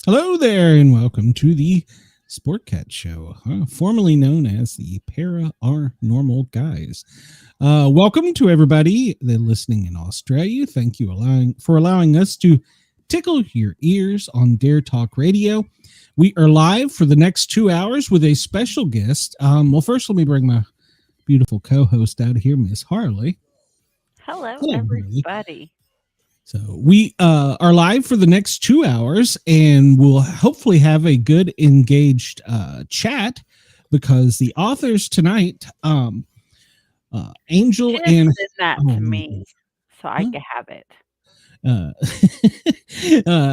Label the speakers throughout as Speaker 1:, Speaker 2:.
Speaker 1: Hello there, and welcome to the Sportcat Show, formerly known as the Paranormal Guys. Welcome to everybody that listening in Australia. Thank you for allowing us to tickle your ears on Dare Talk Radio. We are live for the next 2 hours with a special guest. Well, first, let me bring my beautiful co-host out of here, Miss Harley.
Speaker 2: Hello, everybody.
Speaker 1: So we are live for the next 2 hours, and we'll hopefully have a good engaged chat because the authors tonight, Angel
Speaker 2: Just
Speaker 1: and
Speaker 2: send that to me so I can have
Speaker 1: it.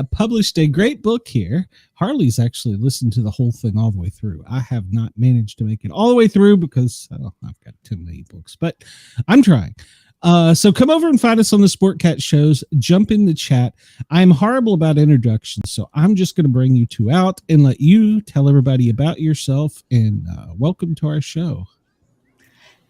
Speaker 1: Published a great book here. Harley's actually listened to the whole thing all the way through. I have not managed to make it all the way through because I've got too many books, but I'm trying. So come over and find us on the Sportcat shows. Jump in the chat. I'm horrible about introductions, so I'm just going to bring you two out and let you tell everybody about yourself, and welcome to our show.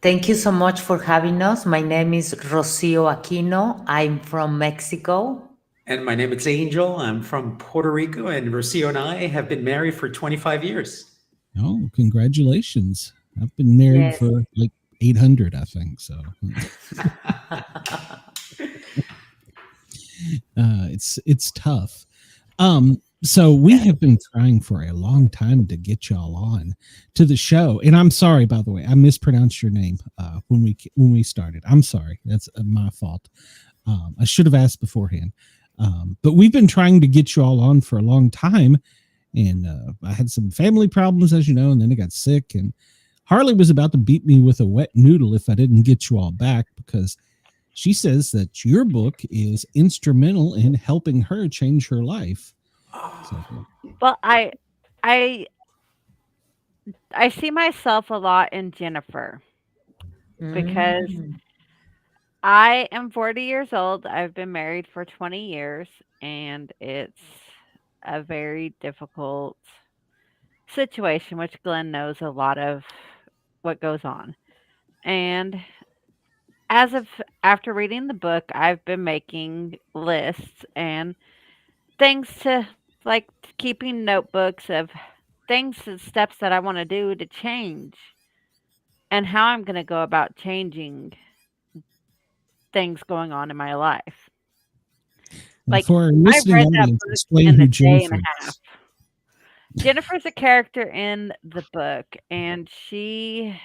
Speaker 3: Thank you so much for having us. My name is Rocio Aquino. I'm from Mexico.
Speaker 4: And my name is Angel. I'm from Puerto Rico, and Rocio and I have been married for 25 years.
Speaker 1: Oh, congratulations. I've been married for like 800, I think. So it's tough. So we have been trying for a long time to get y'all on to the show. And I'm sorry, by the way, I mispronounced your name when we started. I'm sorry. That's my fault. I should have asked beforehand. But we've been trying to get you all on for a long time. And I had some family problems, as you know, and then I got sick, and Harley was about to beat me with a wet noodle if I didn't get you all back, because she says that your book is instrumental in helping her change her life. So.
Speaker 2: Well, I see myself a lot in Jennifer because I am 40 years old. I've been married for 20 years, and it's a very difficult situation, which Glenn knows a lot of what goes on. And after reading the book, I've been making lists and things to, like, keeping notebooks of things and steps that I want to do to change and how I'm going to go about changing things going on in my life. Like,
Speaker 1: for our
Speaker 2: I read that
Speaker 1: audience,
Speaker 2: book
Speaker 1: explain
Speaker 2: in
Speaker 1: who
Speaker 2: a day and
Speaker 1: Jennifer
Speaker 2: a half. Jennifer's a character in the book, and she,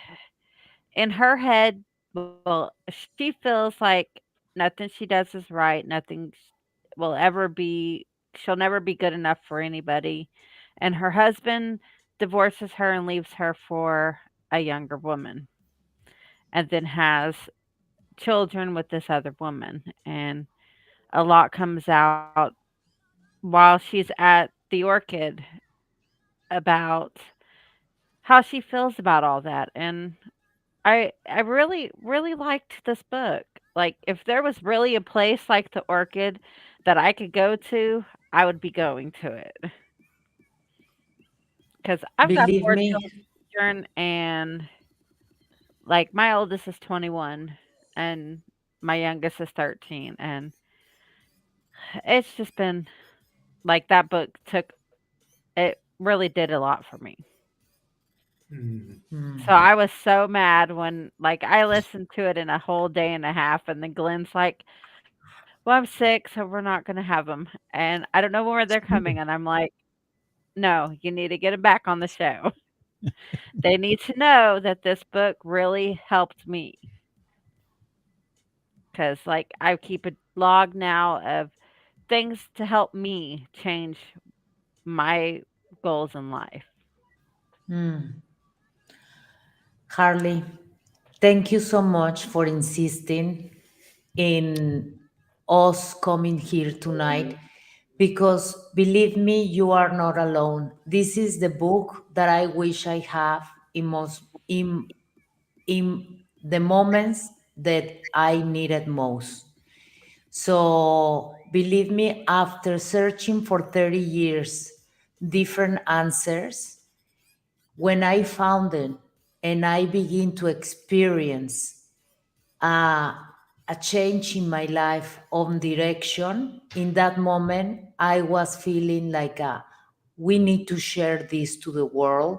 Speaker 2: in her head, well, she feels like nothing she does is right. Nothing will ever be, she'll never be good enough for anybody. And her husband divorces her and leaves her for a younger woman, and then has children with this other woman. And a lot comes out while she's at the Orchid about how she feels about all that. And I really, really liked this book. Like, if there was really a place like the Orchid that I could go to, I would be going to it. Because I've got 4 children, and like my oldest is 21 and my youngest is 13, and it's just been like that book it really did a lot for me.
Speaker 4: Mm.
Speaker 2: So I was so mad when, like, I listened to it in a whole day and a half, and then Glenn's like, "Well, I'm sick, so we're not gonna have them, and I don't know where they're coming." And I'm like, "No, you need to get them back on the show. They need to know that this book really helped me, because like, I keep a log now of things to help me change my goals in life."
Speaker 3: Harley, thank you so much for insisting in us coming here tonight because believe me, you are not alone. This is the book that I wish I have in the moments that I needed most. So believe me, after searching for 30 years, different answers, when I found it and I begin to experience uh, a change in my life on direction, in that moment, I was feeling like we need to share this to the world,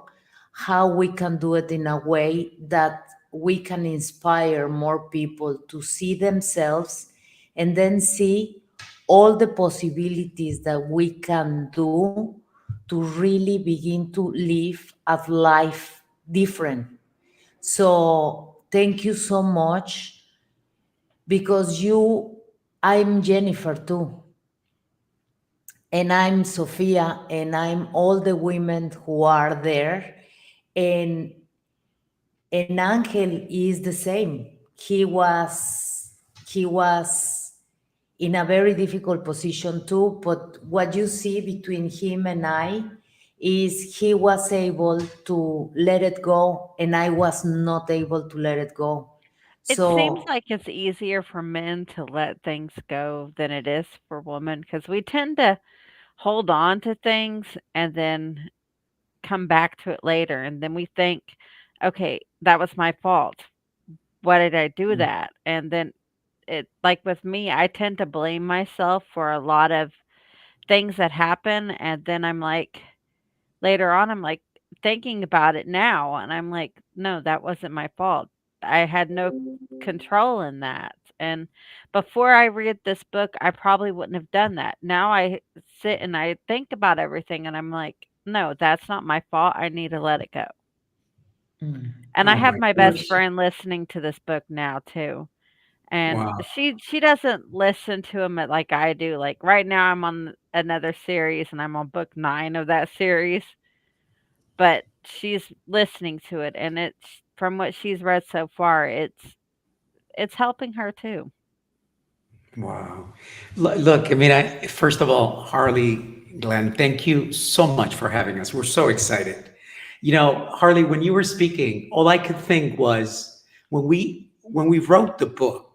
Speaker 3: how we can do it in a way that we can inspire more people to see themselves and then see all the possibilities that we can do to really begin to live a life different. So thank you so much because I'm Jennifer too, and I'm Sophia, and I'm all the women who are there, and Angel is the same. He was in a very difficult position too, but what you see between him and I is he was able to let it go, and I was not able to let it go.
Speaker 2: It seems
Speaker 3: So
Speaker 2: like it's easier for men to let things go than it is for women, because we tend to hold on to things and then come back to it later, and then we think, "Okay, that was my fault. Why did I do that?" And then like with me, I tend to blame myself for a lot of things that happen, and then I'm like later on, I'm like thinking about it now, and I'm like, "No, that wasn't my fault. I had no control in that." And before I read this book, I probably wouldn't have done that. Now I sit and I think about everything, and I'm like, "No, that's not my fault. I need to let it go."
Speaker 3: mm,
Speaker 2: And I
Speaker 4: Oh
Speaker 2: have
Speaker 4: my
Speaker 2: my best
Speaker 4: gosh.
Speaker 2: friend listening to this book now too. And
Speaker 4: Wow.
Speaker 2: she doesn't listen to them like I do. Like right now I'm on another series and I'm on book 9 of that series, but she's listening to it, and it's from what she's read so far, it's helping her too.
Speaker 4: Wow. Look, I mean, first of all, Harley, Glenn, thank you so much for having us. We're so excited. Harley, when you were speaking, all I could think was when we wrote the book,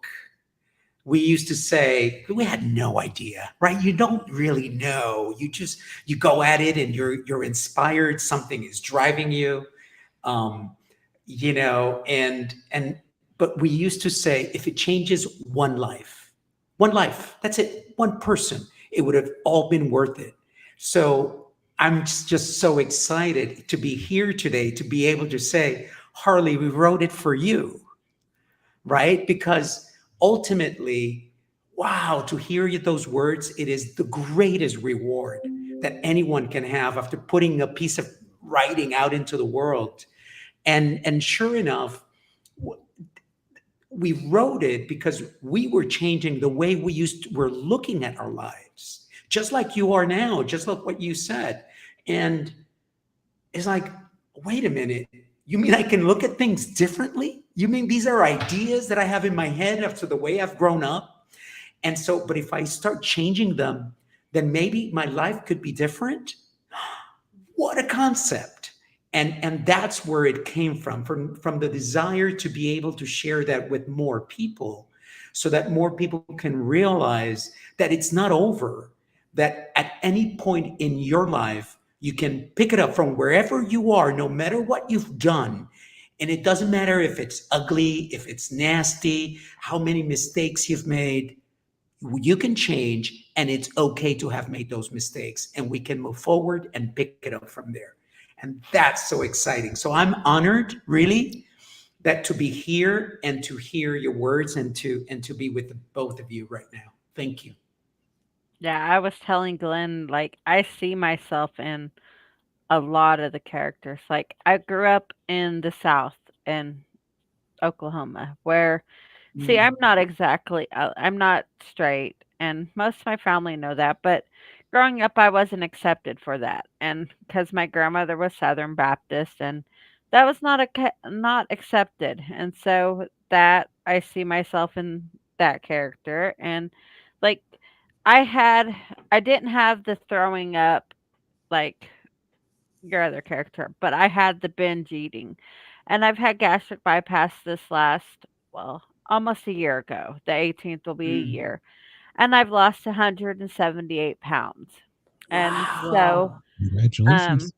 Speaker 4: we used to say we had no idea, right? You don't really know. You go at it and you're inspired. Something is driving you. Um, and but we used to say if it changes one life, that's it, one person, it would have all been worth it. So I'm just so excited to be here today to be able to say, Harley, we wrote it for you, right? Because ultimately, wow, to hear those words, it is the greatest reward that anyone can have after putting a piece of writing out into the world. And sure enough, we wrote it because we were changing the way we're looking at our lives, just like you are now, just like what you said. And it's like, wait a minute, you mean I can look at things differently? You mean these are ideas that I have in my head after the way I've grown up? And so, but if I start changing them, then maybe my life could be different. What a concept. And that's where it came from the desire to be able to share that with more people, so that more people can realize that it's not over, that at any point in your life you can pick it up from wherever you are, no matter what you've done. And it doesn't matter if it's ugly, if it's nasty, how many mistakes you've made. You can change, and it's okay to have made those mistakes, and we can move forward and pick it up from there. And that's so exciting. So I'm honored, really, that to be here and to hear your words and to be with the both of you right now. Thank you.
Speaker 2: Yeah, I was telling Glenn, like, I see myself in a lot of the characters. Like, I grew up in the South in Oklahoma, where, see, I'm
Speaker 4: Mm.
Speaker 2: not exactly, I'm not straight, and most of my family know that, but growing up, I wasn't accepted for that. And because my grandmother was Southern Baptist, and that was not accepted. And so that I see myself in that character. And like, I had, I didn't have the throwing up like your other character, but I had the binge eating. And I've had gastric bypass this last, well, almost a year ago. The 18th will be a
Speaker 4: Mm.
Speaker 2: year. And I've lost 178 pounds. And
Speaker 4: Wow.
Speaker 2: so,
Speaker 3: Wow.
Speaker 2: um,
Speaker 1: Congratulations.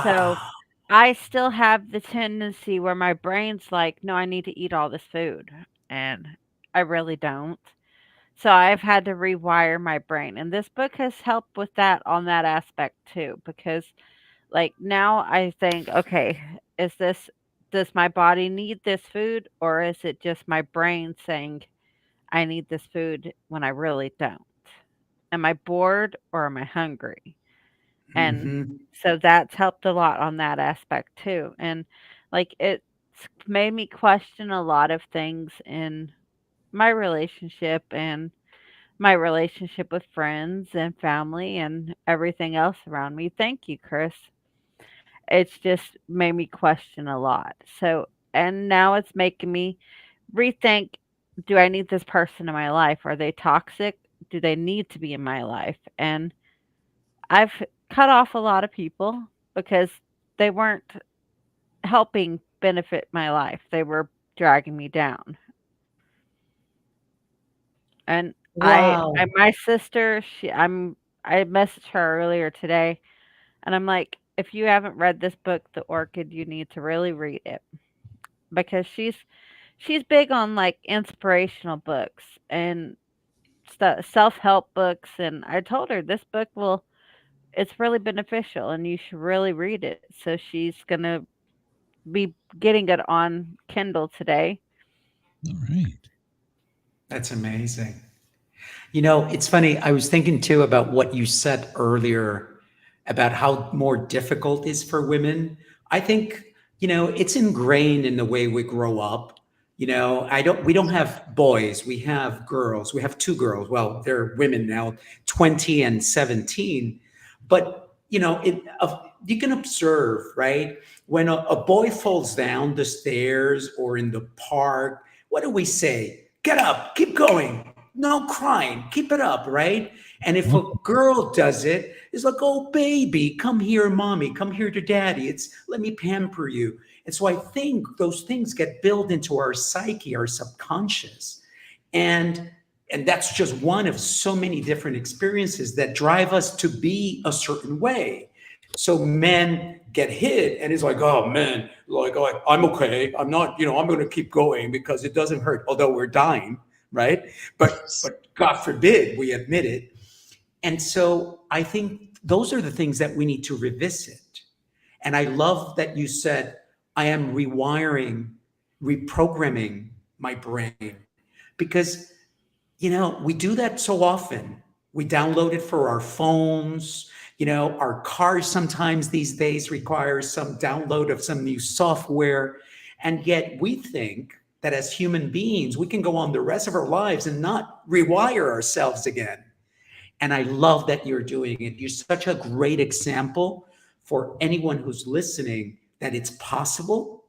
Speaker 2: so
Speaker 4: Wow.
Speaker 2: I still have the tendency where my brain's like, no, I need to eat all this food. And I really don't. So I've had to rewire my brain. And this book has helped with that on that aspect too, because like now I think, okay, is this, does my body need this food, or is it just my brain saying I need this food when I really don't? Am I bored or am I hungry? And
Speaker 4: Hmm.
Speaker 2: so that's helped a lot on that aspect too. And like it's made me question a lot of things in my relationship and my relationship with friends and family and everything else around me. Thank you, Chris. It's just made me question a lot. So, and now it's making me rethink, do I need this person in my life? Are they toxic? Do they need to be in my life? And I've cut off a lot of people because they weren't helping benefit my life. They were dragging me down. And I
Speaker 3: Wow.
Speaker 2: my sister, I messaged her earlier today and I'm like, if you haven't read this book, The Orchid, you need to really read it because she's big on like inspirational books and stuff, self-help books, and I told her this book will, it's really beneficial and you should really read it. So she's going to be getting it on Kindle today.
Speaker 1: All right.
Speaker 4: That's amazing. It's funny. I was thinking too about what you said earlier about how more difficult is for women. I think, it's ingrained in the way we grow up. We don't have boys, we have girls. We have two girls. Well, they're women now, 20 and 17. But, you can observe, right? When a boy falls down the stairs or in the park, what do we say? Get up, keep going. No crying, keep it up, right? And if a girl does it, it's like, oh, baby, come here, mommy, come here to daddy. It's let me pamper you. And so I think those things get built into our psyche, our subconscious. And and that's just one of so many different experiences that drive us to be a certain way. So men get hit and it's like, oh man, like, oh, I'm okay. I'm not, I'm going to keep going because it doesn't hurt, although we're dying, right? But God forbid we admit it. And so I think those are the things that we need to revisit. And I love that you said, I am rewiring, reprogramming my brain because, we do that so often. We download it for our phones. Our cars sometimes these days require some download of some new software. And yet we think that as human beings, we can go on the rest of our lives and not rewire ourselves again. And I love that you're doing it. You're such a great example for anyone who's listening that it's possible,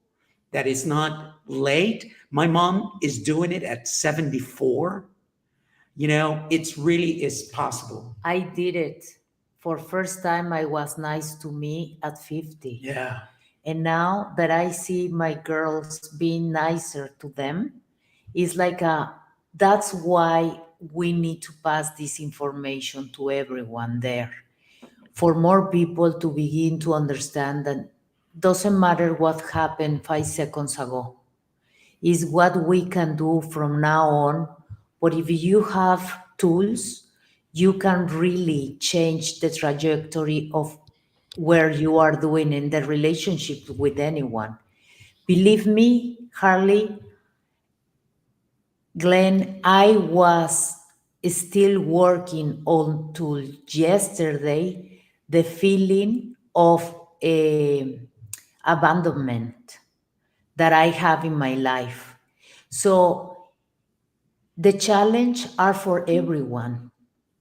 Speaker 4: that it's not late. My mom is doing it at 74. It's really is possible.
Speaker 3: I did it. For first time I was nice to me at 50.
Speaker 4: Yeah.
Speaker 3: And now that I see my girls being nicer to them, it's like that's why we need to pass this information to everyone there. For more people to begin to understand that doesn't matter what happened 5 seconds ago, is what we can do from now on. But if you have tools, you can really change the trajectory of where you are doing in the relationship with anyone. Believe me, Harley, Glenn, I was still working until yesterday the feeling of abandonment that I have in my life. So the challenge are for everyone.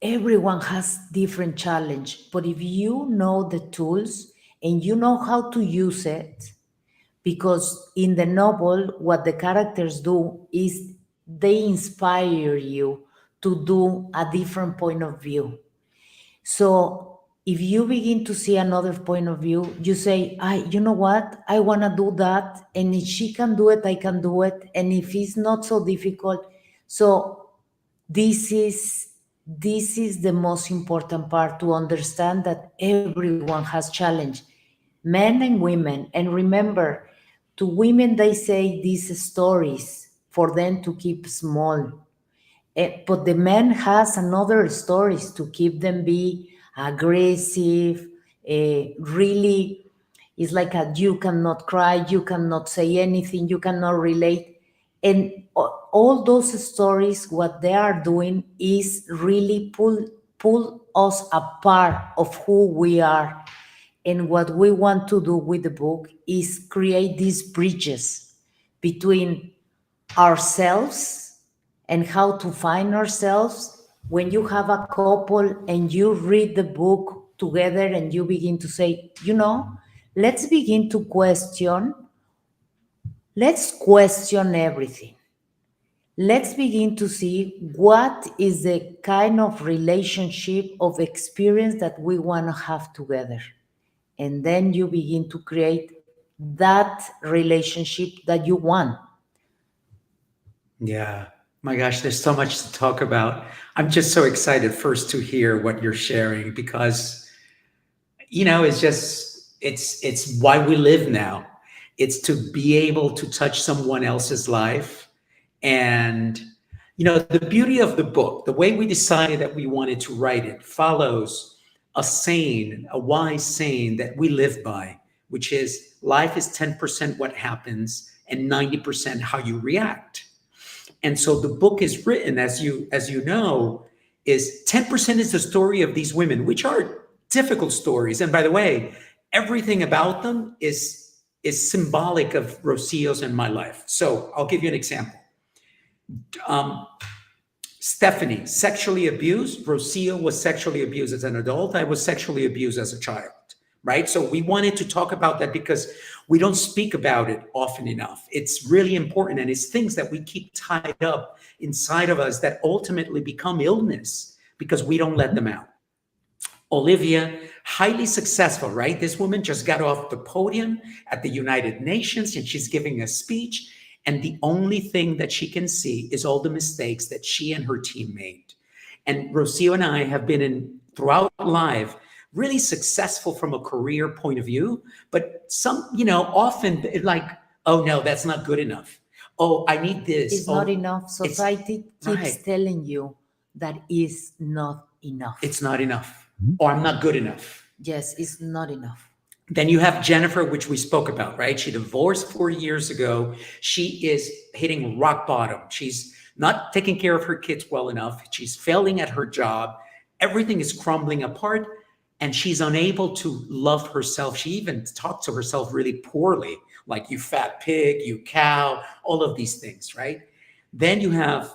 Speaker 3: Everyone has different challenge, but if you know the tools and you know how to use it, because in the novel what the characters do is they inspire you to do a different point of view. So if you begin to see another point of view, you say, I, you know what, I want to do that, and if she can do it, I can do it, and if it's not so difficult. So this is the most important part, to understand that everyone has challenge, men and women. And remember, to women they say these stories for them to keep small. But the man has another stories to keep them be aggressive. Really, it's like a, you cannot cry, you cannot say anything, you cannot relate. And all those stories, what they are doing is really pull us apart of who we are. And what we want to do with the book is create these bridges between ourselves and how to find ourselves. When you have a couple and you read the book together and you begin to say, let's begin to question, let's question everything. Let's begin to see what is the kind of relationship of experience that we want to have together. And then you begin to create that relationship that you want.
Speaker 4: Yeah. My gosh, there's so much to talk about. I'm just so excited first to hear what you're sharing because it's why we live now. It's to be able to touch someone else's life. And the beauty of the book, the way we decided that we wanted to write it, follows a wise saying that we live by, which is life is 10% what happens and 90% how you react. And so the book is written, as you know, is 10% is the story of these women, which are difficult stories. And by the way, everything about them is symbolic of Rocio's and my life. So I'll give you an example. Um, Stephanie, sexually abused. Rocio was sexually abused as an adult. I was sexually abused as a child, right? So we wanted to talk about that because we don't speak about it often enough. It's really important, and it's things that we keep tied up inside of us that ultimately become illness because we don't let them out. Olivia, highly successful, right? This woman just got off the podium at the United Nations and she's giving a speech. And the only thing that she can see is all the mistakes that she and her team made. And Rocio and I have been throughout life really successful from a career point of view, but often like, oh no, that's not good enough. Oh, I need this.
Speaker 3: It's not enough. Society keeps
Speaker 4: right.
Speaker 3: telling you that is not enough.
Speaker 4: It's not enough. Or I'm not good enough.
Speaker 3: Yes, it's not enough.
Speaker 4: Then you have Jennifer, which we spoke about, right? She divorced 4 years ago. She is hitting rock bottom. She's not taking care of her kids well enough. She's failing at her job. Everything is crumbling apart, and she's unable to love herself. She even talks to herself really poorly, like you fat pig, you cow, all of these things, right? Then you have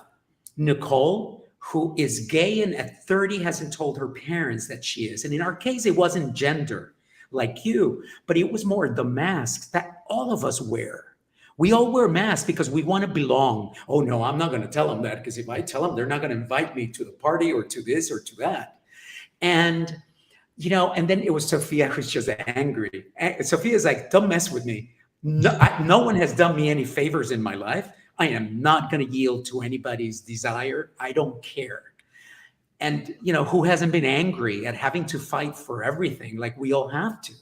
Speaker 4: Nicole, who is gay and at 30 hasn't told her parents that she is. And in our case, it wasn't gender like you, but it was more the masks that all of us wear. We all wear masks because we want to belong. Oh no, I'm not going to tell them that, because if I tell them, they're not going to invite me to the party or to this or to that. And and then it was Sophia who's just angry. Sophia's like, don't mess with me. No one has done me any favors in my life. I am not going to yield to anybody's desire. I don't care. And, who hasn't been angry at having to fight for everything like we all have to?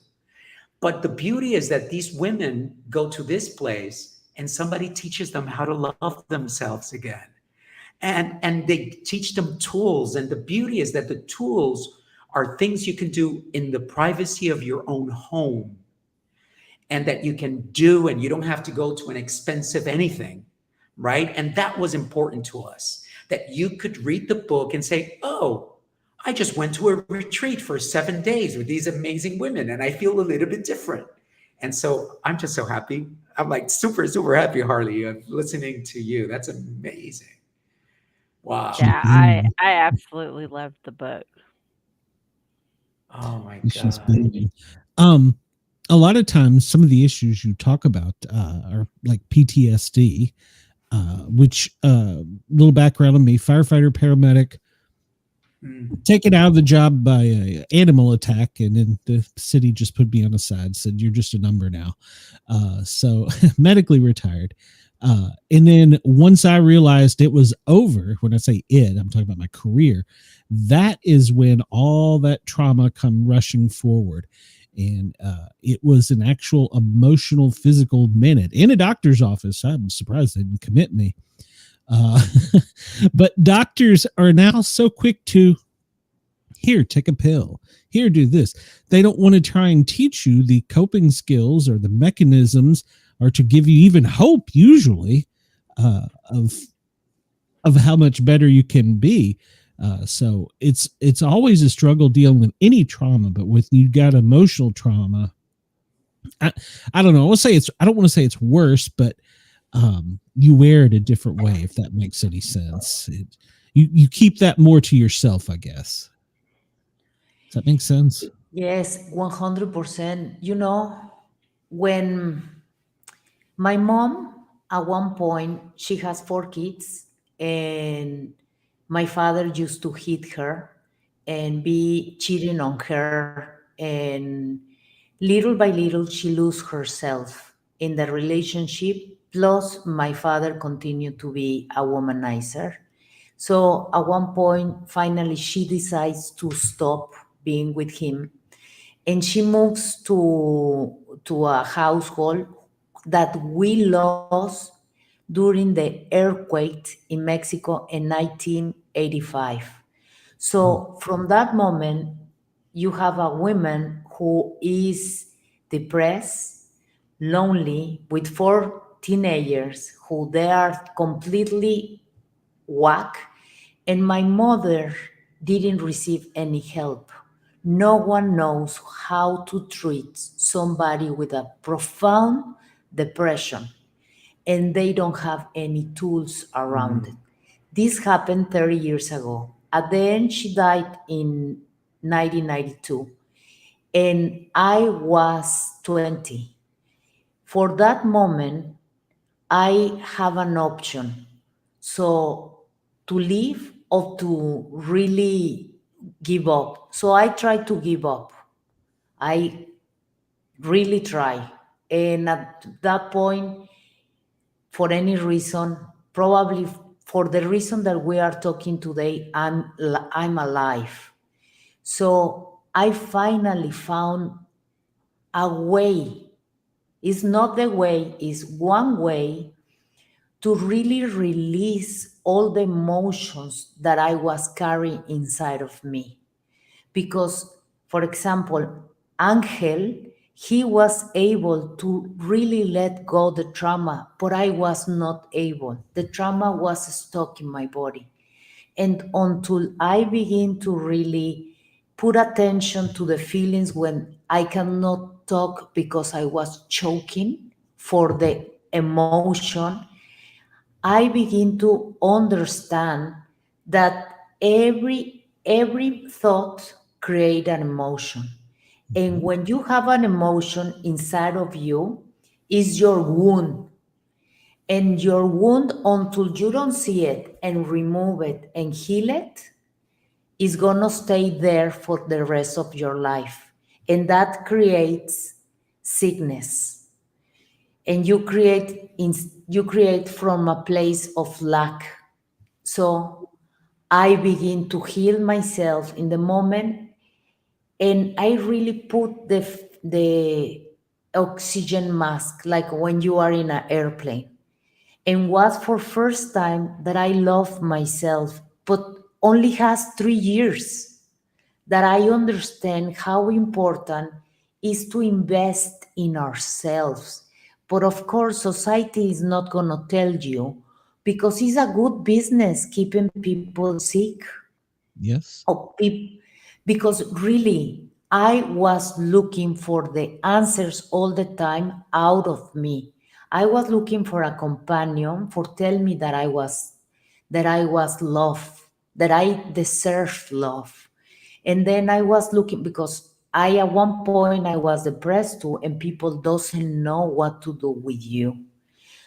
Speaker 4: But the beauty is that these women go to this place and somebody teaches them how to love themselves again. And they teach them tools. And the beauty is that the tools are things you can do in the privacy of your own home, and that you can do, and you don't have to go to an expensive anything, right? And that was important to us, that you could read the book and say, oh, I just went to a retreat for 7 days with these amazing women and I feel a little bit different. And so I'm just so happy. I'm like super, super happy, Harley, of listening to you. That's amazing. Wow.
Speaker 2: Yeah, I absolutely loved the book.
Speaker 4: Oh my
Speaker 1: She's
Speaker 4: God.
Speaker 1: building. Um, a lot of times, some of the issues you talk about are like PTSD, which little background on me: firefighter, paramedic, taken out of the job by a animal attack, and then the city just put me on the side, said you're just a number now. So medically retired. And then once I realized it was over, when I say it, I'm talking about my career, that is when all that trauma come rushing forward. And it was an actual emotional, physical minute in a doctor's office. I'm surprised they didn't commit me. But doctors are now so quick to, here, take a pill, here, do this. They don't want to try and teach you the coping skills or the mechanisms, or to give you even hope, usually, of how much better you can be. So it's always a struggle dealing with any trauma, but with you got emotional trauma, I don't know. I don't want to say it's worse, but you wear it a different way, if that makes any sense. You keep that more to yourself, I guess. Does that make sense?
Speaker 3: Yes, 100%. You know, when my mom, at one point, she has 4 kids, and my father used to hit her and be cheating on her. And little by little, she lose herself in the relationship. Plus, my father continued to be a womanizer. So at one point, finally, she decides to stop being with him, and she moves to a household that we lost during the earthquake in Mexico in 1985. So from that moment, you have a woman who is depressed, lonely, with 4 teenagers who they are completely whack, and my mother didn't receive any help. No one knows how to treat somebody with a profound depression, and they don't have any tools around it. This happened 30 years ago. At the end, she died in 1992, and I was 20. For that moment, I have an option. So to leave or to really give up. So I try to give up. I really try. And at that point, for any reason, probably for the reason that we are talking today, I'm alive. So I finally found a way. It's not the way, it's one way to really release all the emotions that I was carrying inside of me. Because, for example, Angel, he was able to really let go the trauma, but I was not able. The trauma was stuck in my body. And until I begin to really put attention to the feelings when I cannot talk because I was choking for the emotion, I begin to understand that every thought create an emotion. And when you have an emotion inside of you, is your wound. And your wound, until you don't see it and remove it and heal it, is gonna stay there for the rest of your life. And that creates sickness. And you create from a place of lack. So I begin to heal myself in the moment, and I really put the oxygen mask, like when you are in an airplane. And was for first time that I love myself, but only has 3 years. that I understand how important is to invest in ourselves. But of course, society is not going to tell you because it's a good business keeping people sick.
Speaker 1: Yes.
Speaker 3: Or because really, I was looking for the answers all the time out of me. I was looking for a companion for tell me that I was loved, that I deserved love. And then I was looking because I at one point I was depressed too, and people doesn't know what to do with you.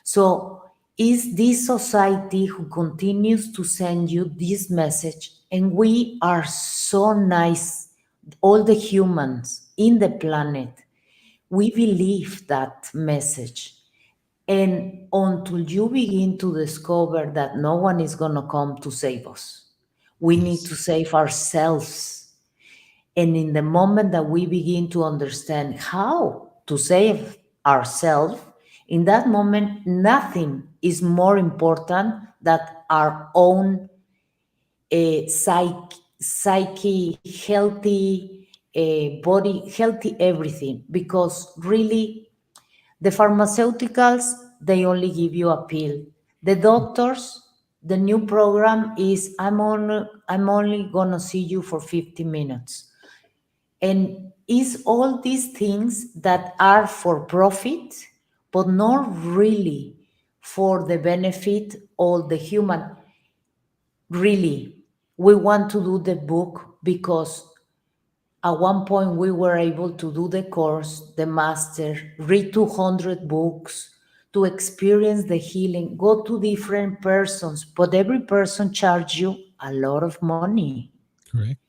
Speaker 3: So is this society who continues to send you this message, and we are so nice, all the humans in the planet, we believe that message. And until you begin to discover that no one is going to come to save us, we need
Speaker 1: Yes.
Speaker 3: to save ourselves. And in the moment that we begin to understand how to save ourselves, in that moment, nothing is more important than our own psyche, healthy body, healthy everything. Because really, the pharmaceuticals, they only give you a pill. The doctors, the new program is I'm only gonna see you for 50 minutes. And is all these things that are for profit, but not really for the benefit of the human. Really, we want to do the book because at one point we were able to do the course, the master, read 200 books to experience the healing, go to different persons, but every person charge you a lot of money.
Speaker 1: Correct.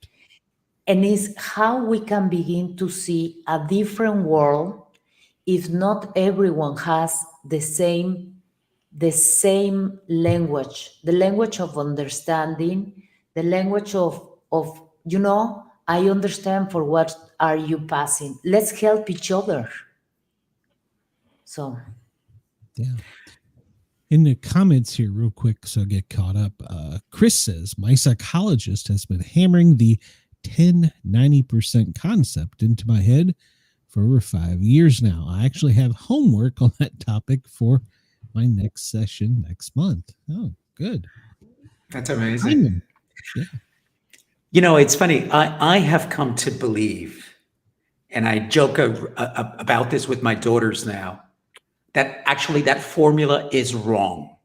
Speaker 3: And it's how we can begin to see a different world if not everyone has the same language, the language of understanding, the language of I understand for what are you passing. Let's help each other. So
Speaker 1: Yeah. In the comments here, real quick, so I get caught up. Chris says, my psychologist has been hammering the 10-90% concept into my head for over 5 years now. I actually have homework on that topic for my next session next month. Oh, good.
Speaker 4: That's amazing.
Speaker 1: Simon. Yeah.
Speaker 4: You know, it's funny. I have come to believe, and I joke about this with my daughters now, that actually that formula is wrong.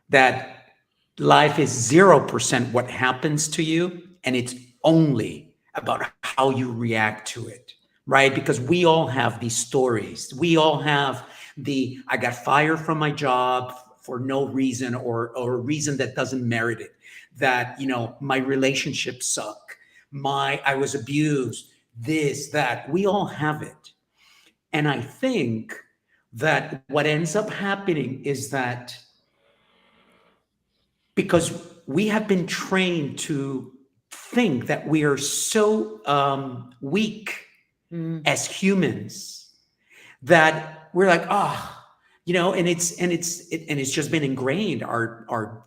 Speaker 4: That life is 0% what happens to you, and it's only about how you react to it, right? Because we all have these stories. We all have I got fired from my job for no reason or a reason that doesn't merit it. That, my relationships suck. I was abused, this, that. We all have it. And I think that what ends up happening is that because we have been trained to think that we are so weak as humans that we're like, and it's just been ingrained. Our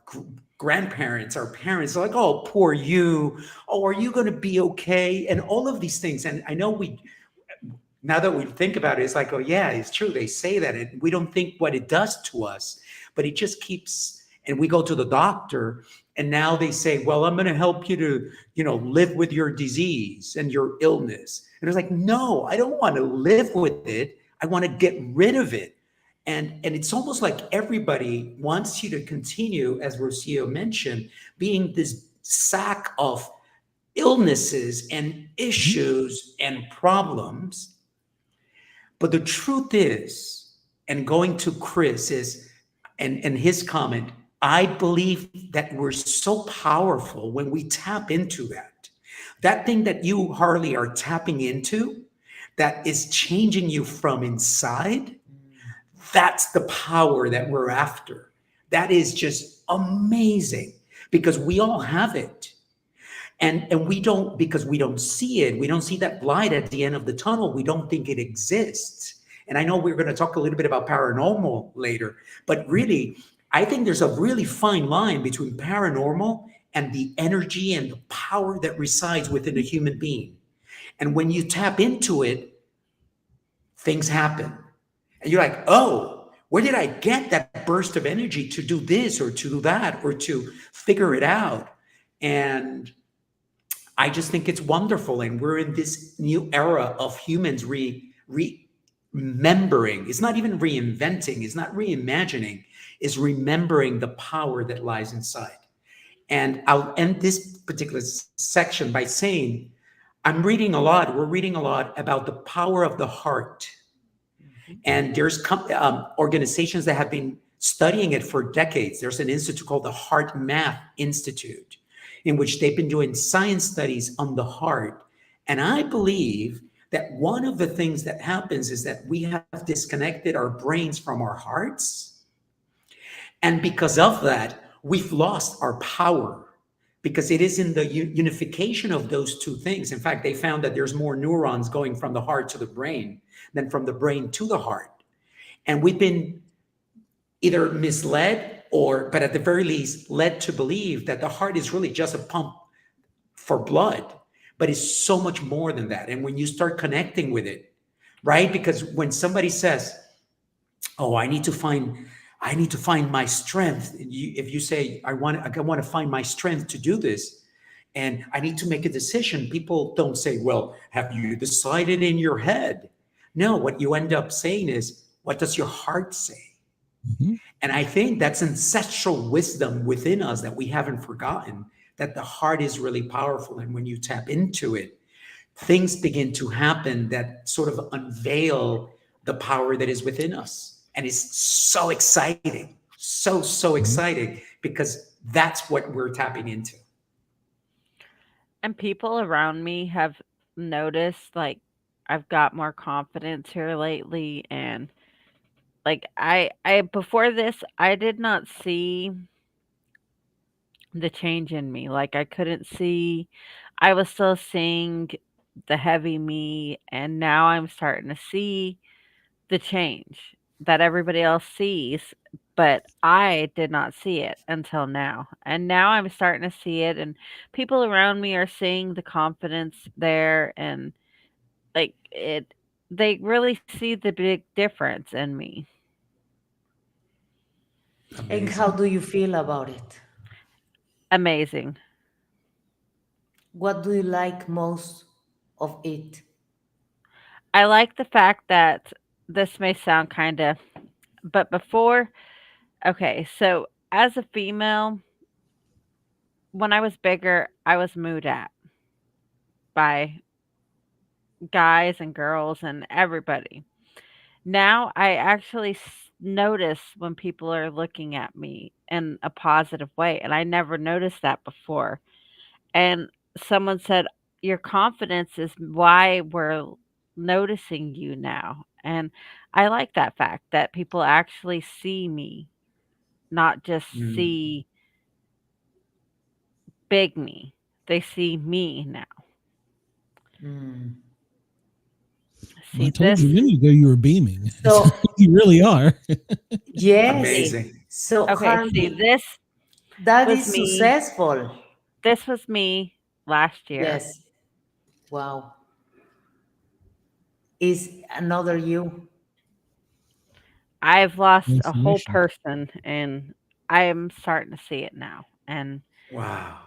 Speaker 4: grandparents, our parents are like, oh, poor you. Oh, are you going to be okay? And all of these things. And I know now that we think about it, it's like, oh yeah, it's true. They say that, and we don't think what it does to us, but it just keeps. And we go to the doctor, and now they say, well, I'm going to help you to, live with your disease and your illness. And it's like, no, I don't want to live with it. I want to get rid of it. And it's almost like everybody wants you to continue, as Rocio mentioned, being this sack of illnesses and issues and problems. But the truth is, and going to Chris is, and his comment, I believe that we're so powerful when we tap into that. That thing that you, Harley, are tapping into, that is changing you from inside, that's the power that we're after. That is just amazing because we all have it. And we don't, because we don't see it, we don't see that light at the end of the tunnel, we don't think it exists. And I know we're going to talk a little bit about paranormal later, but really, I think there's a really fine line between paranormal and the energy and the power that resides within a human being. And when you tap into it, things happen. And you're like, oh, where did I get that burst of energy to do this or to do that or to figure it out? And I just think it's wonderful. And we're in this new era of humans remembering. It's not even reinventing, it's not reimagining, it's remembering the power that lies inside. And I'll end this particular section by saying, we're reading a lot about the power of the heart. And there's organizations that have been studying it for decades. There's an institute called the Heart Math Institute, in which they've been doing science studies on the heart. And I believe that one of the things that happens is that we have disconnected our brains from our hearts. And because of that, we've lost our power, because it is in the unification of those two things. In fact, they found that there's more neurons going from the heart to the brain than from the brain to the heart. And we've been either misled but at the very least, led to believe that the heart is really just a pump for blood, but it's so much more than that. And when you start connecting with it, right? Because when somebody says, oh, I need to find my strength. If you say, I want to find my strength to do this, and I need to make a decision, people don't say, well, have you decided in your head? No, what you end up saying is, what does your heart say?
Speaker 1: Mhm.
Speaker 4: And I think that's ancestral wisdom within us that we haven't forgotten, that the heart is really powerful. And when you tap into it, things begin to happen that sort of unveil the power that is within us. And it's so exciting, so exciting, because that's what we're tapping into.
Speaker 2: And people around me have noticed, like, I've got more confidence here lately, and like I before this, I did not see the change in me. Like, I couldn't see, I was still seeing the heavy me, and now I'm starting to see the change that everybody else sees, but I did not see it until now. And now I'm starting to see it, and people around me are seeing the confidence there, and like it, they really see the big difference in me.
Speaker 3: And how
Speaker 4: Amazing.
Speaker 3: do you feel about it?
Speaker 2: Amazing.
Speaker 3: What do you like most of it?
Speaker 2: I like the fact that this may sound kind of, but before, okay, so as a female, when I was bigger, I was moved at by guys and girls and everybody. Now I actually notice when people are looking at me in a positive way, and I never noticed that before. And someone said, your confidence is why we're noticing you now. And I like that fact that people actually see me, not just
Speaker 4: Mm.
Speaker 2: see big me. They see me now.
Speaker 3: Mm.
Speaker 1: Well, I
Speaker 2: See
Speaker 1: told
Speaker 2: this?
Speaker 1: you a minute ago you were beaming.
Speaker 3: So,
Speaker 1: You really are.
Speaker 3: yes.
Speaker 2: See.
Speaker 4: Amazing.
Speaker 3: So,
Speaker 2: Okay, see
Speaker 3: Harvey,
Speaker 2: this
Speaker 3: that
Speaker 2: was
Speaker 3: is
Speaker 2: me.
Speaker 3: successful.
Speaker 2: This was me last year.
Speaker 3: Yes. Wow. Is another you.
Speaker 2: I've lost a whole
Speaker 1: Transformation.
Speaker 2: person, and I'm starting to see it now. And
Speaker 4: Wow.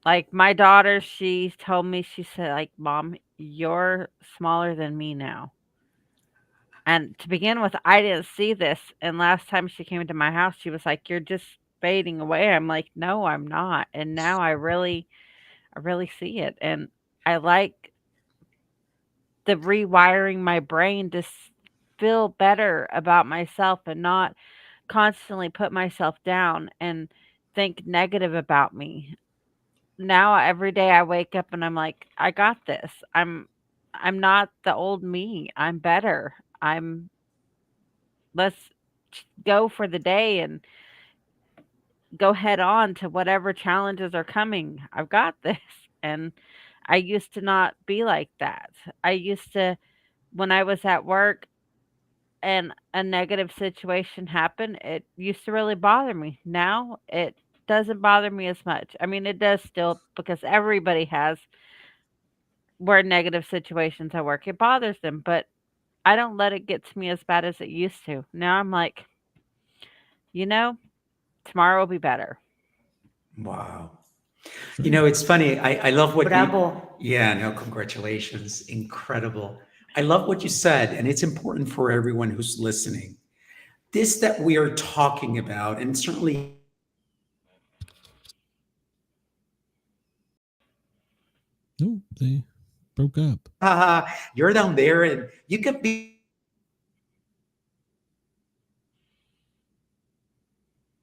Speaker 2: like my daughter, she told me, she said, like, Mom, you're smaller than me now. And to begin with, I didn't see this. And last time she came into my house, she was like, you're just fading away. I'm like, no, I'm not. And now I really see it. And I like the rewiring my brain to feel better about myself and not constantly put myself down and think negative about me. Now every day I wake up and I'm like, I got this. I'm not the old me. I'm better. I'm let's go for the day and go head on to whatever challenges are coming. I've got this. And I used to not be like that. I used to, when I was at work and a negative situation happened, it used to really bother me. Now doesn't bother me as much. I mean, it does still because everybody has where negative situations at work. It bothers them, but I don't let it get to me as bad as it used to. Now I'm like, you know, tomorrow will be better.
Speaker 4: Wow. You
Speaker 1: Sure.
Speaker 4: know, it's funny. I love what you,
Speaker 3: Bravo.
Speaker 4: yeah, no, congratulations. Incredible. I love what you said, and it's important for everyone who's listening. This that we are talking about, and certainly
Speaker 1: No, they broke up.
Speaker 4: you're down there and you can be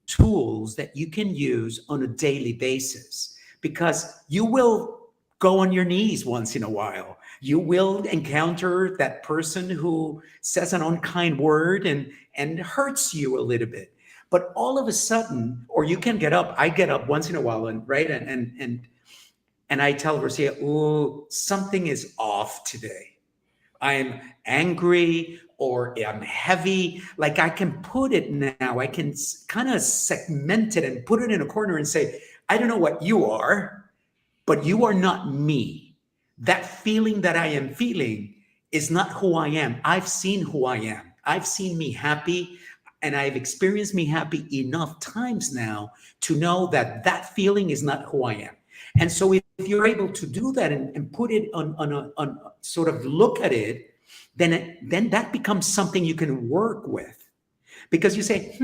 Speaker 4: tools that you can use on a daily basis because you will go on your knees once in a while. You will encounter that person who says an unkind word and hurts you a little bit. But all of a sudden, or you can get up. I get up once in a while, and right, and I tell Rocio, "Oh, something is off today. I'm angry or I'm heavy." Like I can put it now, I can kind of segment it and put it in a corner and say, I don't know what you are, but you are not me. That feeling that I am feeling is not who I am. I've seen who I am. I've seen me happy and I've experienced me happy enough times now to know that that feeling is not who I am. And so if you're able to do that and put it on sort of look at it, then that becomes something you can work with because you say,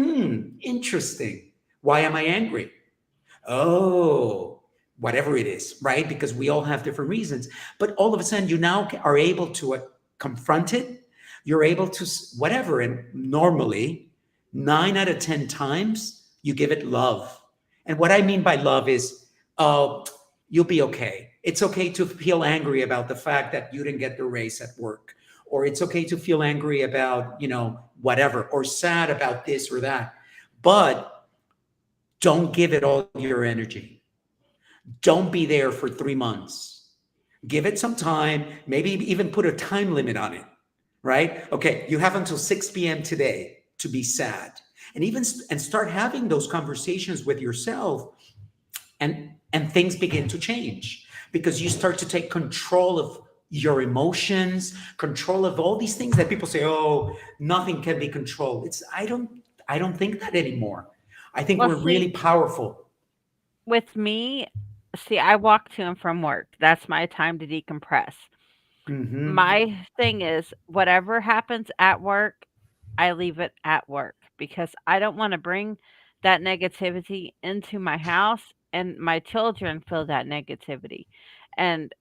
Speaker 4: interesting. Why am I angry? Oh, whatever it is, right? Because we all have different reasons. But all of a sudden, you now are able to confront it. You're able to, whatever. And normally, 9 out of 10 times, you give it love. And what I mean by love is, oh, you'll be okay. It's okay to feel angry about the fact that you didn't get the raise at work. Or it's okay to feel angry about, whatever, or sad about this or that. But don't give it all your energy. Don't be there for 3 months. Give it some time, maybe even put a time limit on it, right? Okay, you have until 6 p.m. today to be sad. And even and start having those conversations with yourself and things begin to change because you start to take control of your emotions, control of all these things that people say, oh, nothing can be controlled. I don't think that anymore. I think
Speaker 2: Well,
Speaker 4: we're really
Speaker 2: see,
Speaker 4: powerful.
Speaker 2: with me, see, I walk to and from work. That's my time to decompress.
Speaker 4: Hmm.
Speaker 2: My thing is, whatever happens at work, I leave it at work because I don't want to bring that negativity into my house and my children feel that negativity. And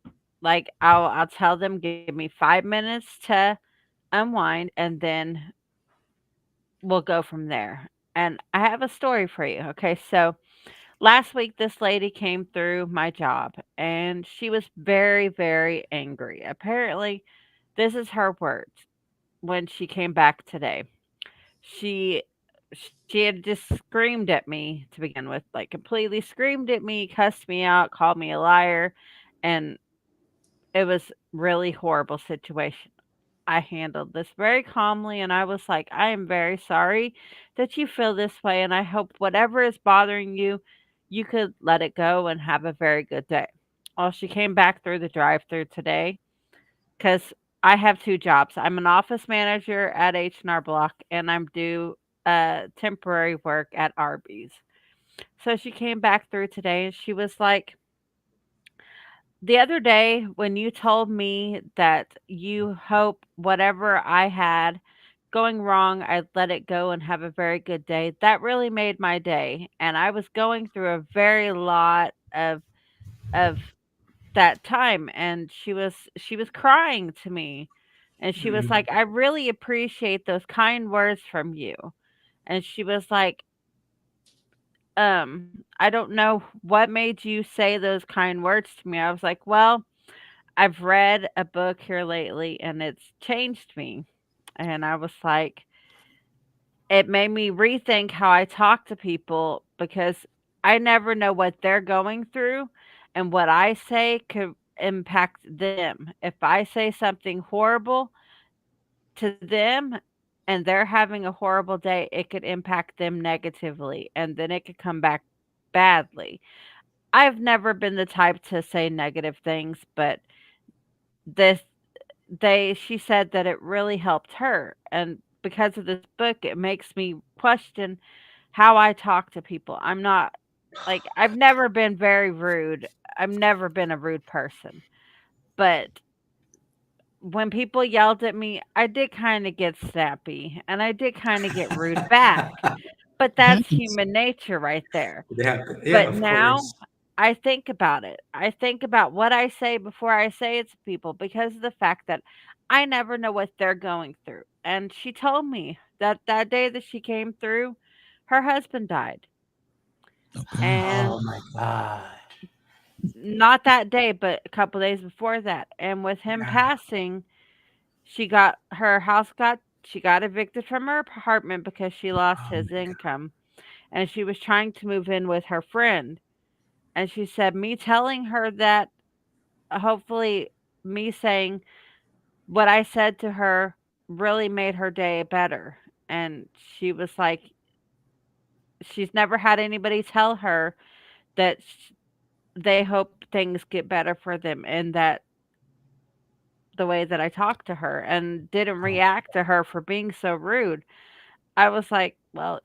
Speaker 2: like I'll tell them, give me 5 minutes to unwind, and then we'll go from there. And I have a story for you. Okay, so last week this lady came through my job and she was very, very angry. Apparently, this is her words when she came back today. She she had just screamed at me to begin with, like completely screamed at me, cussed me out, called me a liar, and it was really horrible situation. I handled this very calmly and I was like, I am very sorry that you feel this way and I hope whatever is bothering you, you could let it go and have a very good day. Well, she came back through the drive-through today because I have two jobs. I'm an office manager at H&R Block and I'm due temporary work at Arby's. So she came back through today and she was like, the other day when you told me that you hope whatever I had going wrong, I'd let it go and have a very good day, that really made my day. And I was going through a very lot of that time and she was crying to me and she was like, I really appreciate those kind words from you. And she was like, I don't know what made you say those kind words to me. I was like, well, I've read a book here lately and it's changed me. And I was like, it made me rethink how I talk to people because I never know what they're going through and what I say could impact them. If I say something horrible to them and they're having a horrible day, it could impact them negatively and then it could come back badly. I've never been the type to say negative things, but this she said that it really helped her, and because of this book, it makes me question how I talk to people. I'm not like I've never been very rude. I've never been a rude person, but when people yelled at me, I did kind of get snappy and I did kind of get rude back. But
Speaker 1: It
Speaker 2: that's
Speaker 1: happens.
Speaker 2: human nature right there.
Speaker 4: Yeah,
Speaker 2: But
Speaker 4: of
Speaker 2: now
Speaker 4: course.
Speaker 2: I think about it. I think about what I say before I say it to people because of the fact that I never know what they're going through. And she told me that that day that she came through, her husband died.
Speaker 1: Oh gosh.
Speaker 2: And
Speaker 4: Oh my God.
Speaker 2: not that day, but a couple days before that. And with him passing, she got evicted from her apartment because she lost
Speaker 4: Oh
Speaker 2: his
Speaker 4: my
Speaker 2: income. And she was trying to move in with her friend. And she said, me telling her that, hopefully, me saying what I said to her really made her day better. And she was like, she's never had anybody tell her that they hope things get better for them and that the way that I talked to her and didn't
Speaker 4: God.
Speaker 2: react to her for being so rude. I was like, well,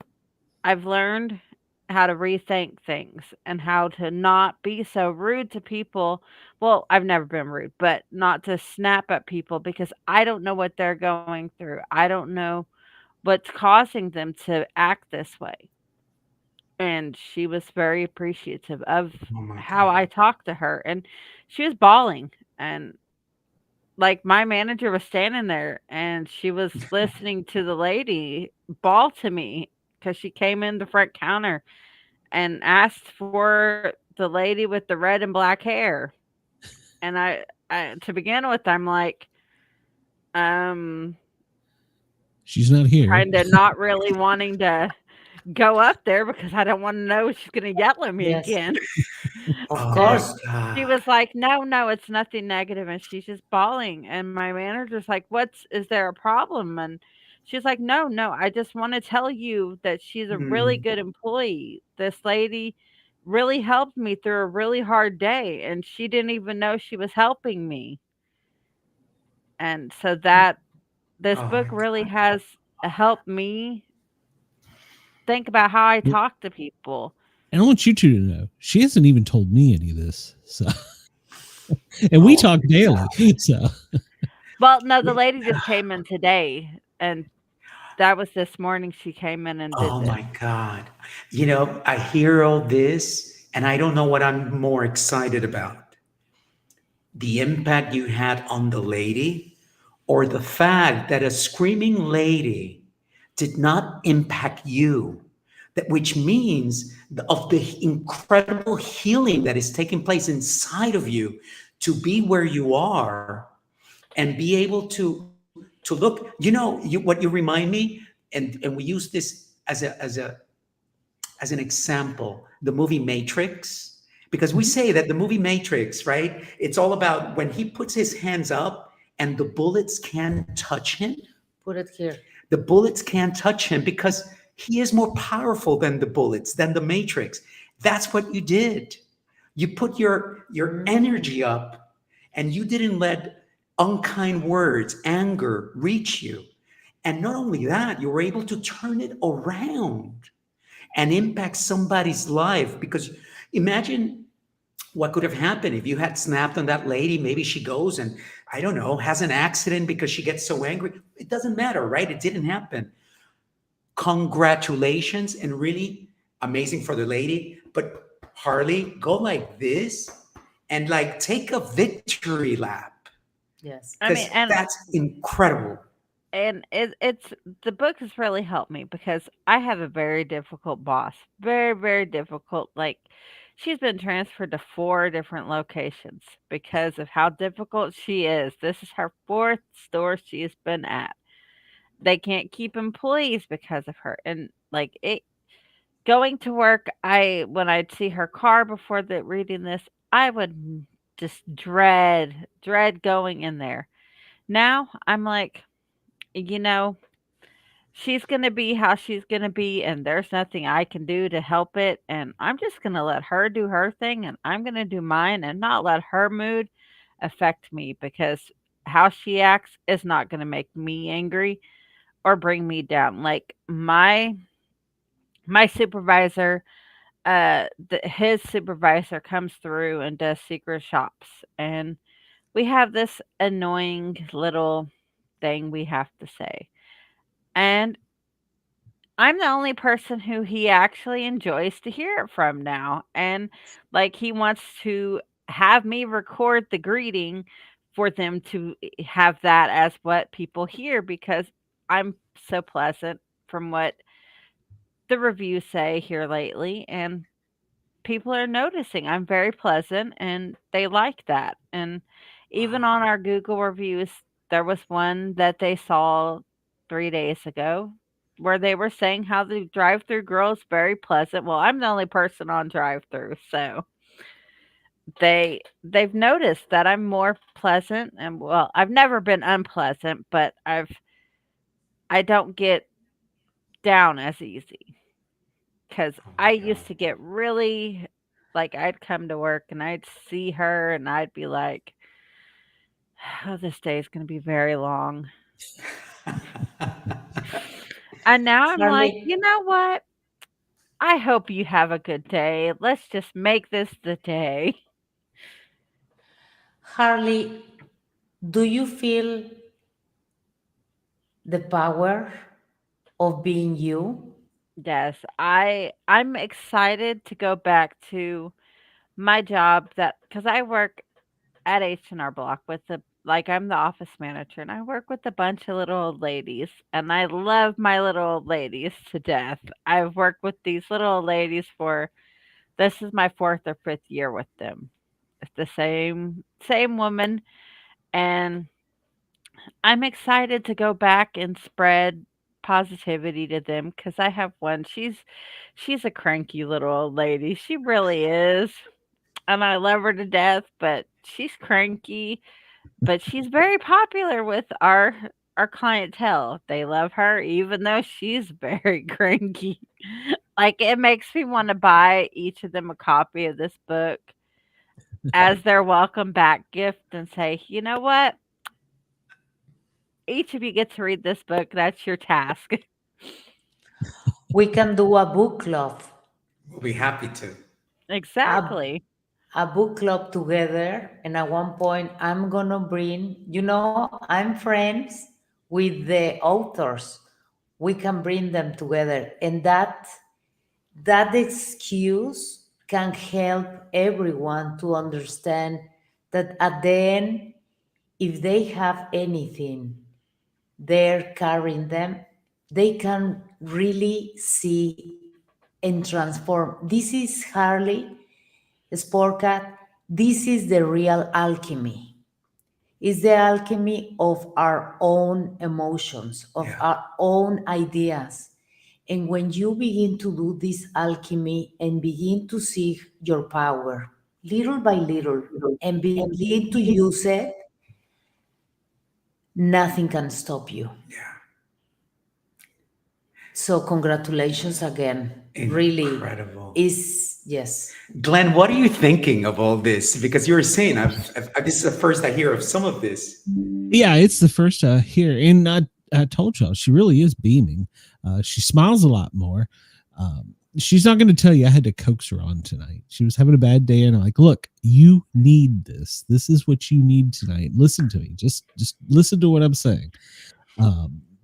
Speaker 2: I've learned how to rethink things and how to not be so rude to people. Well, I've never been rude, but not to snap at people because I don't know what they're going through. I don't know what's causing them to act this way. And she was very appreciative of
Speaker 4: Oh my
Speaker 2: how
Speaker 4: God.
Speaker 2: I talked to her. And she was bawling. And like my manager was standing there and she was listening to the lady bawl to me because she came in the front counter and asked for the lady with the red and black hair. And I to begin with, I'm like, um,
Speaker 1: She's not here.
Speaker 2: kind of not really wanting to go up there because I don't want to know she's going to yell at me
Speaker 3: Yes,
Speaker 2: again.
Speaker 3: of
Speaker 4: Oh my
Speaker 2: And
Speaker 3: course.
Speaker 2: she
Speaker 4: God.
Speaker 2: was like, "No, no, it's nothing negative," and she's just bawling, and my manager's like, "What's is there a problem?" And she's like, "No, no, I just wanna tell you that she's a really
Speaker 4: Hmm.
Speaker 2: good employee. This lady really helped me through a really hard day, and she didn't even know she was helping me." And so that this
Speaker 4: Oh
Speaker 2: book
Speaker 4: my
Speaker 2: really has helped me think about how I
Speaker 1: Well,
Speaker 2: talk to people.
Speaker 1: and I want you two to know she hasn't even told me any of this. So, and we
Speaker 4: Oh
Speaker 1: talk
Speaker 4: my
Speaker 1: daily.
Speaker 4: God.
Speaker 1: So,
Speaker 2: Well, no, the lady just came in today, and that was this morning she came in and did
Speaker 4: Oh
Speaker 2: this.
Speaker 4: my God. I hear all this and I don't know what I'm more excited about. The impact you had on the lady or the fact that a screaming lady did not impact you. That which means of the incredible healing that is taking place inside of you to be where you are and be able to look, what you remind me, and we use this as an example, the movie Matrix, because we say that the movie Matrix, right? It's all about when he puts his hands up and the bullets can touch him.
Speaker 3: Put it here.
Speaker 4: The bullets can't touch him because he is more powerful than the bullets, than the Matrix. That's what you did. You put your
Speaker 3: Mhm.
Speaker 4: energy up and you didn't let unkind words, anger reach you. And not only that, you were able to turn it around and impact somebody's life. Because imagine what could have happened if you had snapped on that lady. Maybe she goes and, I don't know, has an accident because she gets so angry. It doesn't matter, right? It didn't happen. Congratulations, and really amazing for the lady. But Harley, go like this and like take a victory lap
Speaker 3: Yes.
Speaker 2: I mean,
Speaker 4: because that's incredible.
Speaker 2: and it's the book has really helped me because I have a very difficult boss. Very, very difficult. Like she's been transferred to 4 different locations because of how difficult she is. This is her 4th store she's been at. They can't keep employees because of her. And like it going to work, I when I'd see her car before the reading this, I would just dread going in there. Now I'm like, you know, she's going to be how she's going to be, and there's nothing I can do to help it. And I'm just going to let her do her thing, and I'm going to do mine and not let her mood affect me, because how she acts is not going to make me angry or bring me down. Like my supervisor, his supervisor comes through and does secret shops, and we have this annoying little thing we have to say. And I'm the only person who he actually enjoys to hear it from now. And like he wants to have me record the greeting for them to have that as what people hear, because I'm so pleasant from what the reviews say here lately. And people are noticing I'm very pleasant and they like that. And even
Speaker 4: Wow.
Speaker 2: on our Google reviews, there was one that they saw 3 days ago where they were saying how the drive-through girl is very pleasant. Well, I'm the only person on drive-through, so they've noticed that I'm more pleasant. And well, I've never been unpleasant, but I don't get down as easy, because
Speaker 4: Oh my
Speaker 2: I
Speaker 4: God.
Speaker 2: used to get really, like, I'd come to work and I'd see her and I'd be like, "Oh, this day is gonna be very long." And now I'm like,
Speaker 3: Harley,
Speaker 2: "You know what? I hope you have a good day. Let's just make this the day."
Speaker 3: Harley, do you feel the power of being you?
Speaker 2: Yes, I'm excited to go back to my job, that because I work at H&R Block with the, like, I'm the office manager, and I work with a bunch of little old ladies, and I love my little old ladies to death. I've worked with these little old ladies for, this is my 4th or 5th year with them. It's the same woman, and I'm excited to go back and spread positivity to them, because I have one. She's a cranky little old lady. She really is, and I love her to death, but she's cranky. But she's very popular with our clientele. They love her even though she's very cranky. Like, it makes me wanna buy each of them a copy of this book as their welcome back gift and say, "You know what? Each of you get to read this book. That's your task."
Speaker 3: We can do a book club,
Speaker 4: We'll be happy to.
Speaker 3: a,
Speaker 2: Exactly.
Speaker 3: a book club together. And at one point, I'm going to bring, I'm friends with the authors. We can bring them together. And that excuse can help everyone to understand that at the end, if they have anything they're carrying them, they can really see and transform. This is Harley, Sportcat. This is the real alchemy. It's the alchemy of our own emotions, of
Speaker 4: Yeah.
Speaker 3: our own ideas. And when you begin to do this alchemy and begin to see your power little by little and begin to use it, nothing can stop you.
Speaker 4: Yeah.
Speaker 3: So congratulations again.
Speaker 4: Incredible.
Speaker 3: Really is, yes.
Speaker 4: Glenn, what are you thinking of all this? Because you were saying, this is the first I hear of some of this.
Speaker 1: Yeah, it's the first here, and I told y'all she really is beaming. She smiles a lot more. She's not going to tell you I had to coax her on tonight. She was having a bad day, and I'm like, "Look, you need this. This is what you need tonight. Listen to me. Just listen to what I'm saying,"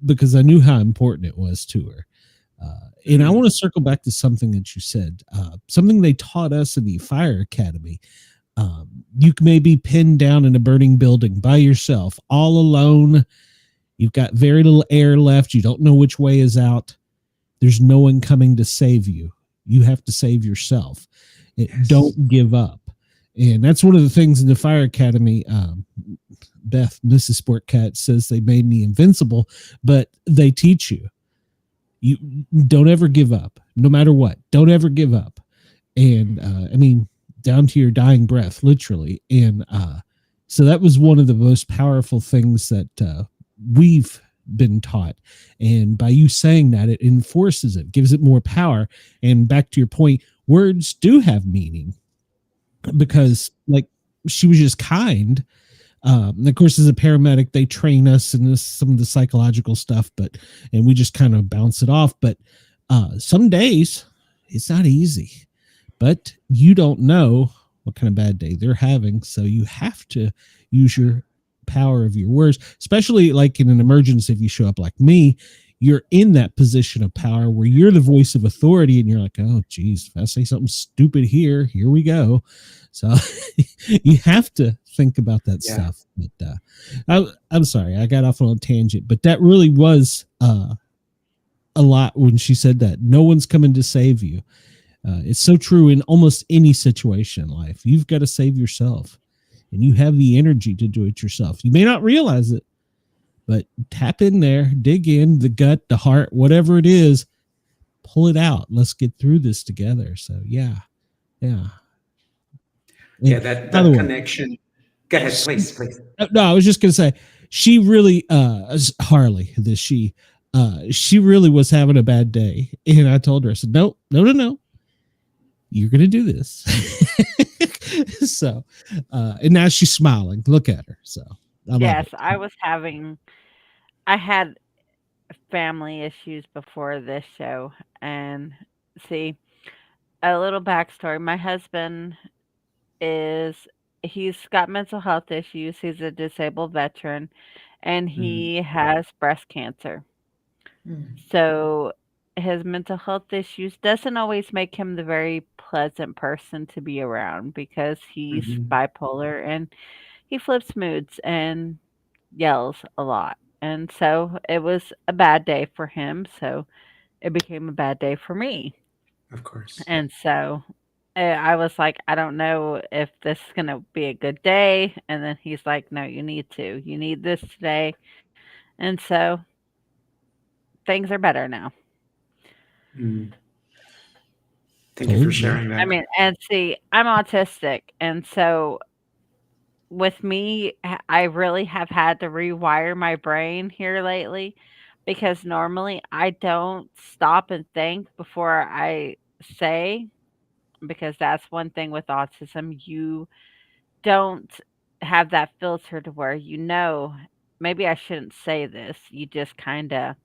Speaker 1: because I knew how important it was to her. And I want to circle back to something that you said, something they taught us in the fire academy. You may be pinned down in a burning building by yourself, all alone. You've got very little air left. You don't know which way is out. There's no one coming to save you. You have to save yourself.
Speaker 4: Yes.
Speaker 1: Don't give up. And that's one of the things in the fire academy. Beth, Mrs. Sportcat, says they made me invincible, but they teach you. You don't ever give up, no matter what. Don't ever give up. And I mean, down to your dying breath, literally. And so that was one of the most powerful things that we've been taught. And by you saying that, it enforces it, gives it more power. And back to your point, words do have meaning, because like she was just kind. And of course, as a paramedic, they train us in this, some of the psychological stuff, but and we just kind of bounce it off. But some days it's not easy, but you don't know what kind of bad day they're having, so you have to use your power of your words, especially like in an emergency. If you show up like me, you're in that position of power where you're the voice of authority, and you're like, oh geez, if I say something stupid here we go. So you have to think about that stuff. But I'm sorry, I got off on a tangent, but that really was a lot when she said that no one's coming to save you. It's so true in almost any situation in life. You've got to save yourself, and you have the energy to do it yourself. You may not realize it, but tap in there, dig in, the gut, the heart, whatever it is, pull it out. Let's get through this together. So yeah.
Speaker 4: Yeah, that connection. Go ahead, please.
Speaker 1: No, I was just gonna say, she really Harley, she really was having a bad day. And I told her, I said, no, you're gonna do this. So and now she's smiling. Look at her. So
Speaker 2: Yes, I had family issues before this show. And see, a little backstory. My husband is he's got mental health issues. He's a disabled veteran, and he has breast cancer. So his mental health issues doesn't always make him the very pleasant person to be around, because he's bipolar and he flips moods and yells a lot. And so it was a bad day for him. So it became a bad day for me.
Speaker 4: Of course.
Speaker 2: And so I was like, I don't know if this is going to be a good day. And then he's like, no, you need to. You need this today. And so things are better now.
Speaker 4: Thank you for sharing that.
Speaker 2: I mean, and see, I'm autistic. And so with me, I really have had to rewire my brain here lately, because normally I don't stop and think before I say, because that's one thing with autism. You don't have that filter to where, maybe I shouldn't say this. You just kind of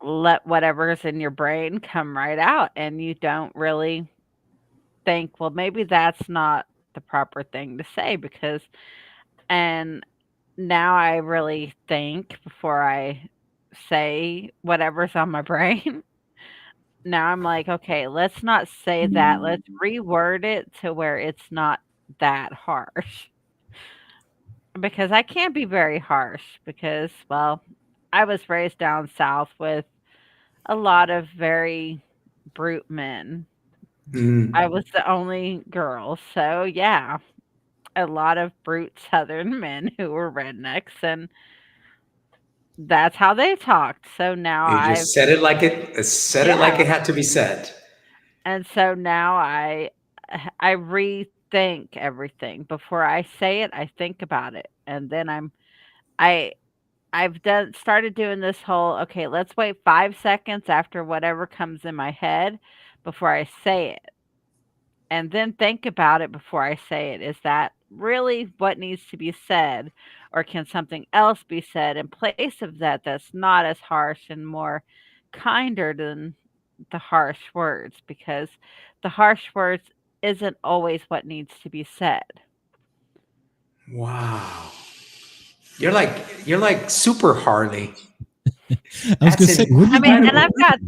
Speaker 2: let whatever's in your brain come right out, and you don't really think, well, maybe that's not the proper thing to say, because, and now I really think before I say whatever's on my brain. Now I'm like, okay, let's not say that. Let's reword it to where it's not that harsh. Because I can't be very harsh, because, well, I was raised down south with a lot of very brute men. I was the only girl. So, yeah, a lot of brute southern men who were rednecks, and that's how they talked. So now
Speaker 4: You just said it like it had to be said.
Speaker 2: And so now I rethink everything. Before I say it, I think about it. And then I I've done started doing this whole, okay, let's wait 5 seconds after whatever comes in my head before I say it. And then think about it before I say it. Is that really what needs to be said? Or can something else be said in place of that, that's not as harsh and more kinder than the harsh words? Because the harsh words isn't always what needs to be said.
Speaker 4: Wow. You're like super Harley.
Speaker 1: I was going to say,
Speaker 2: I mean, and I've got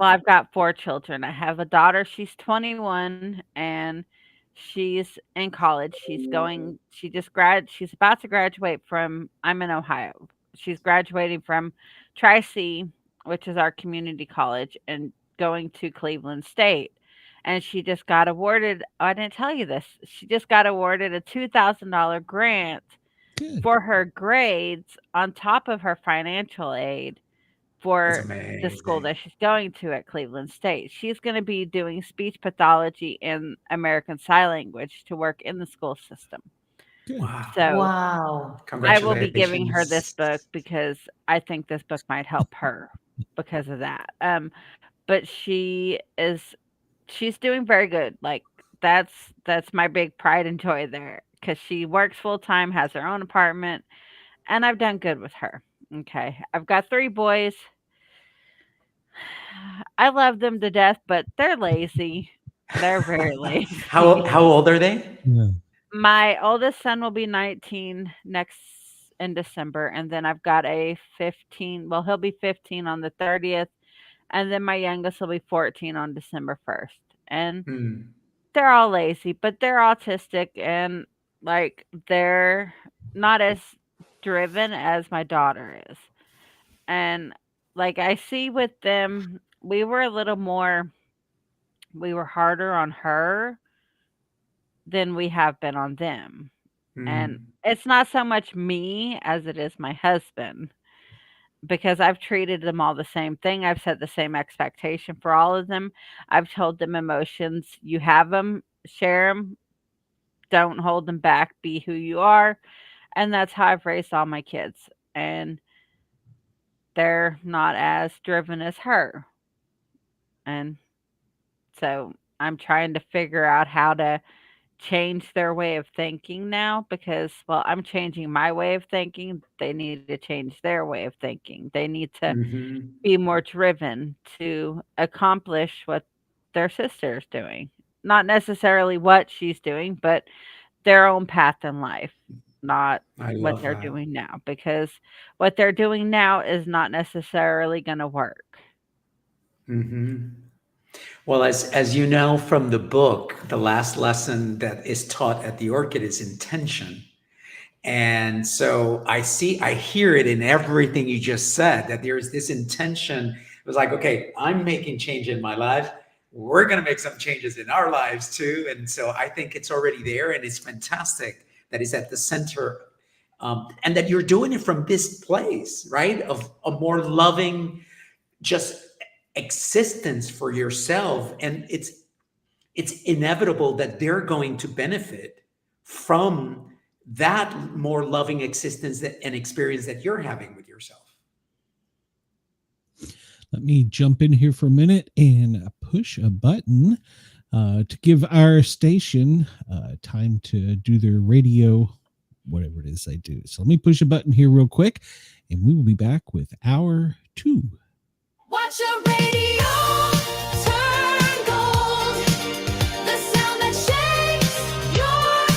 Speaker 2: I've got 4 children. I have a daughter, she's 21, and she's in college. She's about to graduate from, I'm in Ohio. She's graduating from Tri-C, which is our community college, and going to Cleveland State. And she just got awarded, I didn't tell you this, she just got awarded a $2,000 grant for her grades on top of her financial aid for the school that she's going to at Cleveland State. She's going to be doing speech pathology and American Sign Language to work in the school system.
Speaker 1: Good.
Speaker 4: Wow.
Speaker 2: So
Speaker 3: Wow.
Speaker 2: I will be giving her this
Speaker 4: Congratulations.
Speaker 2: book because I think this book might help her because of that. But she's doing very good. Like that's my big pride and joy there because she works full time, has her own apartment, and I've done good with her. Okay, I've got 3 boys. I love them to death, but they're lazy. They're very lazy.
Speaker 4: How old are they?
Speaker 1: Yeah.
Speaker 2: My oldest son will be 19 next in December, and then I've got a 15. Well, he'll be 15 on the 30th, and then my youngest will be 14 on December 1st. And
Speaker 4: Hmm.
Speaker 2: they're all lazy, but they're autistic and like they're not as driven as my daughter is. And like I see with them, we were harder on her than we have been on them. And
Speaker 4: Hmm.
Speaker 2: it's not so much me as it is my husband because I've treated them all the same thing. I've set the same expectation for all of them. I've told them emotions, you have them, share them, don't hold them back, be who you are. And that's how I've raised all my kids. And they're not as driven as her. And so I'm trying to figure out how to change their way of thinking now because, well, I'm changing my way of thinking. They need to change their way of thinking. They need to
Speaker 4: Hmm.
Speaker 2: be more driven to accomplish what their sister is doing. Not necessarily what she's doing, but their own path in life, not
Speaker 4: I
Speaker 2: what
Speaker 4: love
Speaker 2: they're
Speaker 4: that.
Speaker 2: doing now, because what they're doing now is not necessarily going to work.
Speaker 4: Hmm. Well, as you know from the book, the last lesson that is taught at the Orchid is intention. And so I hear it in everything you just said that there is this intention. It was like, okay, I'm making change in my life. We're going to make some changes in our lives too. And so I think it's already there and it's fantastic that it's at the center. And that you're doing it from this place, right? Of a more loving, just existence for yourself. And it's inevitable that they're going to benefit from that more loving existence and experience that you're having with yourself.
Speaker 1: Let me jump in here for a minute and push a button to give our station time to do their radio, whatever it is they do. So let me push a button here real quick, and we will be back with hour 2.
Speaker 5: Watch your radio turn gold. The sound that shakes your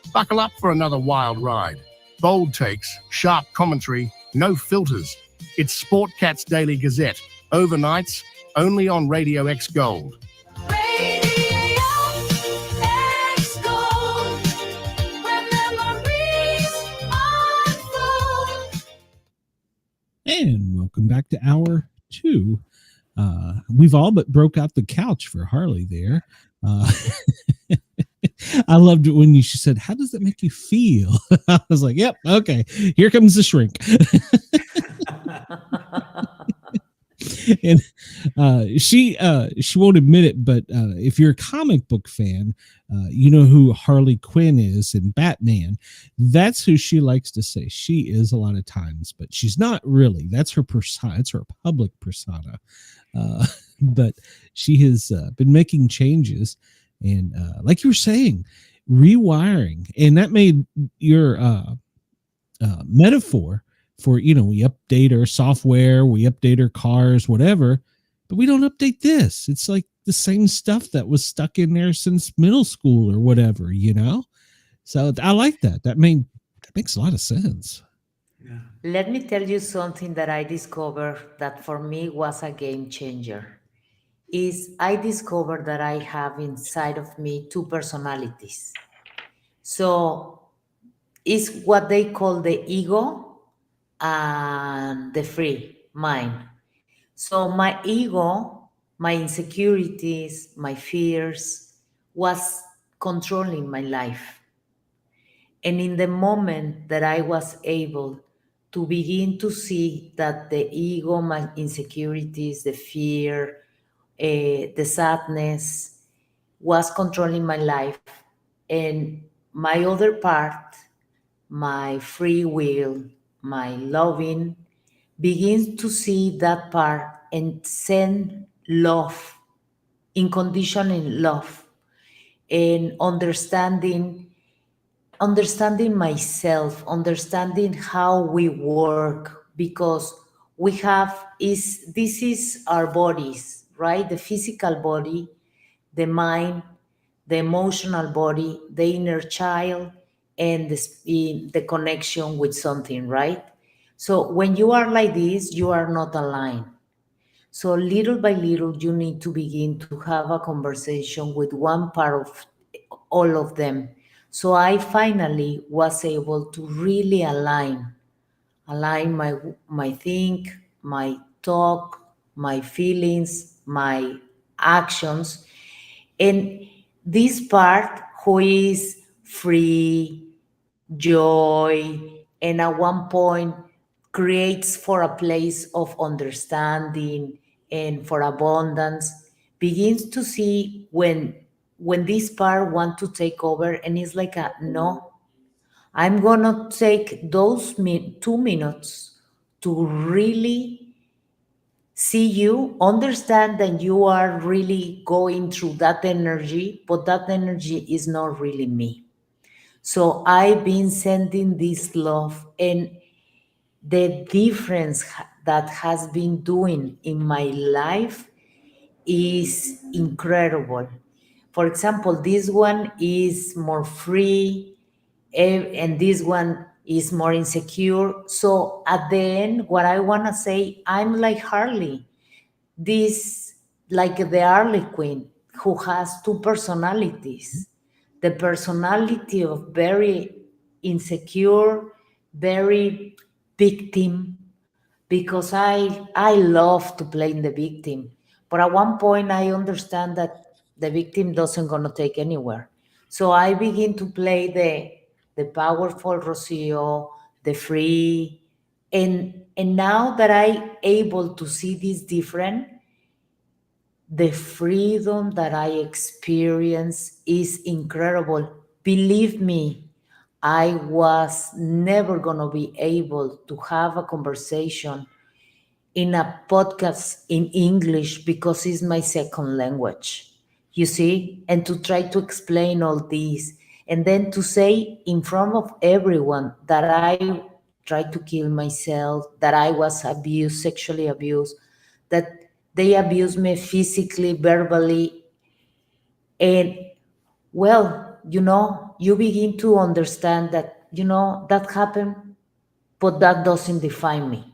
Speaker 5: soul.
Speaker 6: Buckle up for another wild ride. Bold takes, sharp commentary, no filters. It's Sportcat's Daily Gazette. Overnights, only on Radio X Gold.
Speaker 5: Radio X Gold, where memories unfold.
Speaker 1: And welcome back to hour 2. We've all but broke out the couch for Harley there. I loved it when she said, "How does that make you feel?" I was like, "Yep, okay, here comes the shrink." And she won't admit it, but if you're a comic book fan, you know who Harley Quinn is in Batman. That's who she likes to say she is a lot of times, but she's not really. That's her persona. It's her public persona. But she has been making changes, and like you were saying, rewiring, and that made your metaphor for, we update our software, we update our cars, whatever, but we don't update this. It's like the same stuff that was stuck in there since middle school or whatever. So I like that. That makes a lot of sense.
Speaker 4: Yeah.
Speaker 3: Let me tell you something that I discovered that for me was a game changer. Is I discovered that I have inside of me 2 personalities. So it's what they call the ego and the free mind. So my ego, my insecurities, my fears was controlling my life. And in the moment that I was able to begin to see that the ego, my insecurities, the fear, the sadness was controlling my life, and my other part, my free will, my loving, begins to see that part and send love, unconditional love, and understanding myself, understanding how we work, because we have is this is our bodies, right? The physical body, the mind, the emotional body, the inner child, and the connection with something, right? So when you are like this, you are not aligned. So little by little, you need to begin to have a conversation with one part of all of them. So I finally was able to really align my think, my talk, my feelings, my actions, and this part who is free, joy, and at one point creates for a place of understanding and for abundance, begins to see when this part want to take over, and it's like a no, I'm gonna take those 2 minutes to really see you, understand that you are really going through that energy, but that energy is not really me. So I've been sending this love, and the difference that has been doing in my life is incredible. For example, this one is more free, and this one is more insecure. So at the end, what I want to say, I'm like Harley, this like the Harley Quinn who has two personalities. The personality of very insecure, very victim, because I love to play in the victim. But at one point I understand that the victim doesn't gonna take anywhere. So I begin to play the powerful Rocio, the free, and now that I able to see this different, the freedom that I experience is incredible. Believe me, I was never going to be able to have a conversation in a podcast in English because it's my second language, you see, and to try to explain all this, and then to say in front of everyone that I tried to kill myself, that I was abused, sexually abused, that they abused me physically, verbally, and well, you begin to understand that, that happened, but that doesn't define me.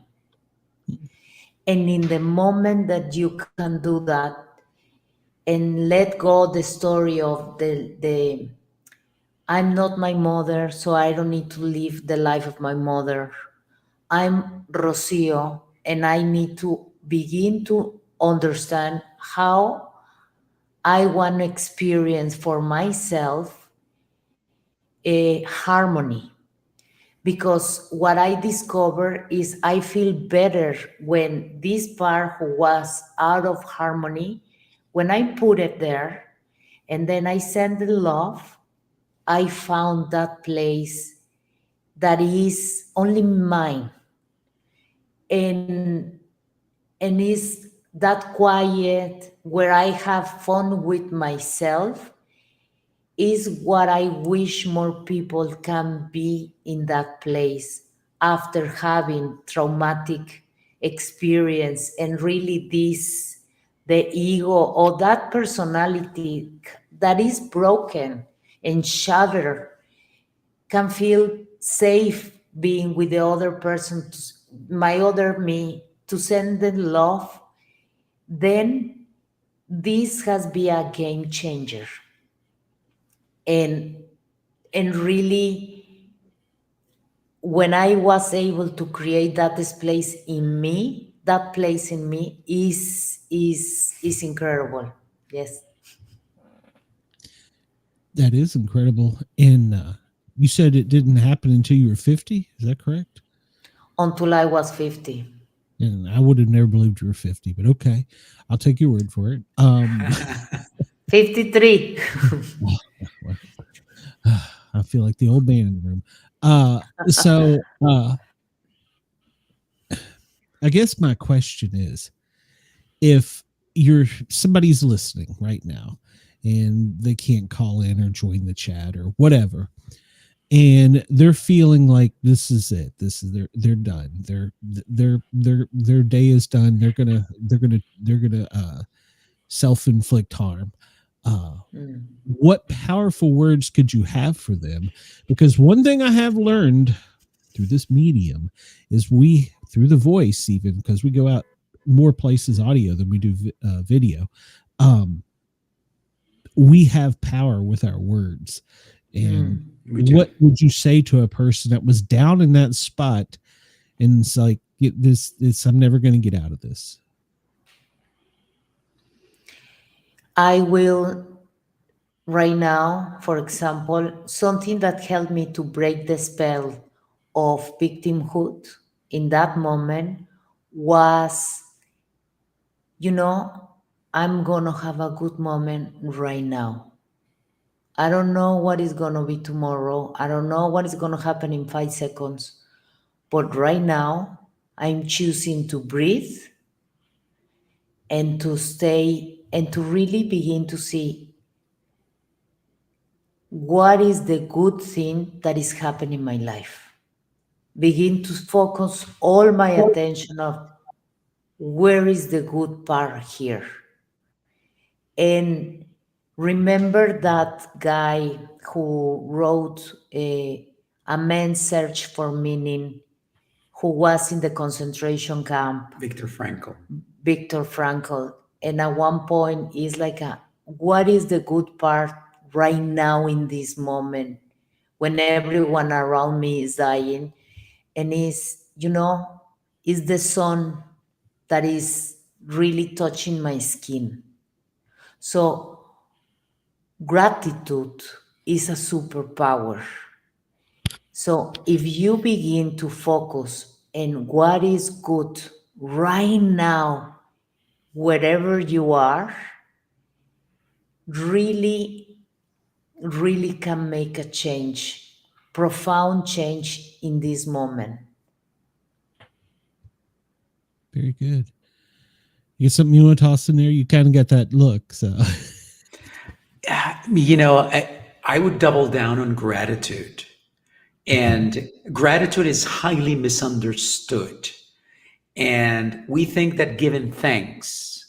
Speaker 3: And in the moment that you can do that and let go the story of the I'm not my mother, so I don't need to live the life of my mother. I'm Rocio, and I need to begin to understand how I want to experience for myself a harmony. Because what I discover is I feel better when this part who was out of harmony, when I put it there and then I send the love, I found that place that is only mine, and is that quiet where I have fun with myself, is what I wish more people can be in that place after having traumatic experience, and really this the ego or that personality that is broken and shattered can feel safe being with the other person, my other me, to send them love, then this has been a game changer. And really, when I was able to create that place in me, that place in me is incredible. Yes.
Speaker 1: That is incredible. And you said it didn't happen until you were 50. Is that correct?
Speaker 3: Until I was 50.
Speaker 1: And I would have never believed you were 50, but okay. I'll take your word for it.
Speaker 3: 53.
Speaker 1: I feel like the old man in the room. So I guess my question is, if somebody's listening right now and they can't call in or join the chat or whatever, and they're feeling like this is it, this is they're done, their day is done, they're gonna self-inflict harm, uh
Speaker 3: Mm.
Speaker 1: what powerful words could you have for them? Because one thing I have learned through this medium is we, through the voice, even because we go out more places audio than we do video, um, we have power with our words. And
Speaker 4: We do.
Speaker 1: what would you say to a person that was down in that spot and it's like, this I'm never going to get out of this?
Speaker 3: I will, right now, for example, something that helped me to break the spell of victimhood in that moment was, you know, I'm gonna have a good moment right now. I don't know what is gonna be tomorrow. I don't know what is gonna happen in 5 seconds. But right now, I'm choosing to breathe and to stay and to really begin to see what is the good thing that is happening in my life. Begin to focus all my attention of where is the good part here. And remember that guy who wrote A Man's Search for Meaning, who was in the concentration camp,
Speaker 4: Viktor Frankl.
Speaker 3: Viktor Frankl. And at one point, is like, what is the good part right now in this moment when everyone around me is dying? And is the sun that is really touching my skin. So gratitude is a superpower. So if you begin to focus on what is good right now, wherever you are, really, really can make a change, profound change in this moment.
Speaker 1: Very good. You get something you want to toss in there? You kind of got that look. So
Speaker 4: I would double down on gratitude. And gratitude is highly misunderstood. And we think that giving thanks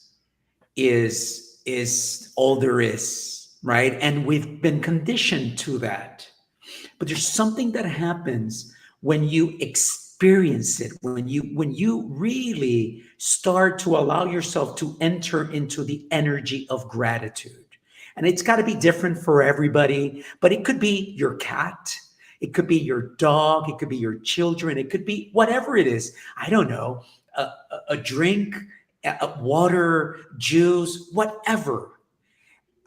Speaker 4: is all there is, right? And we've been conditioned to that. But there's something that happens when you experience it, when you really start to allow yourself to enter into the energy of gratitude. And it's got to be different for everybody, but it could be your cat, it could be your dog, it could be your children, it could be whatever it is. I don't know, a drink, water, juice, whatever.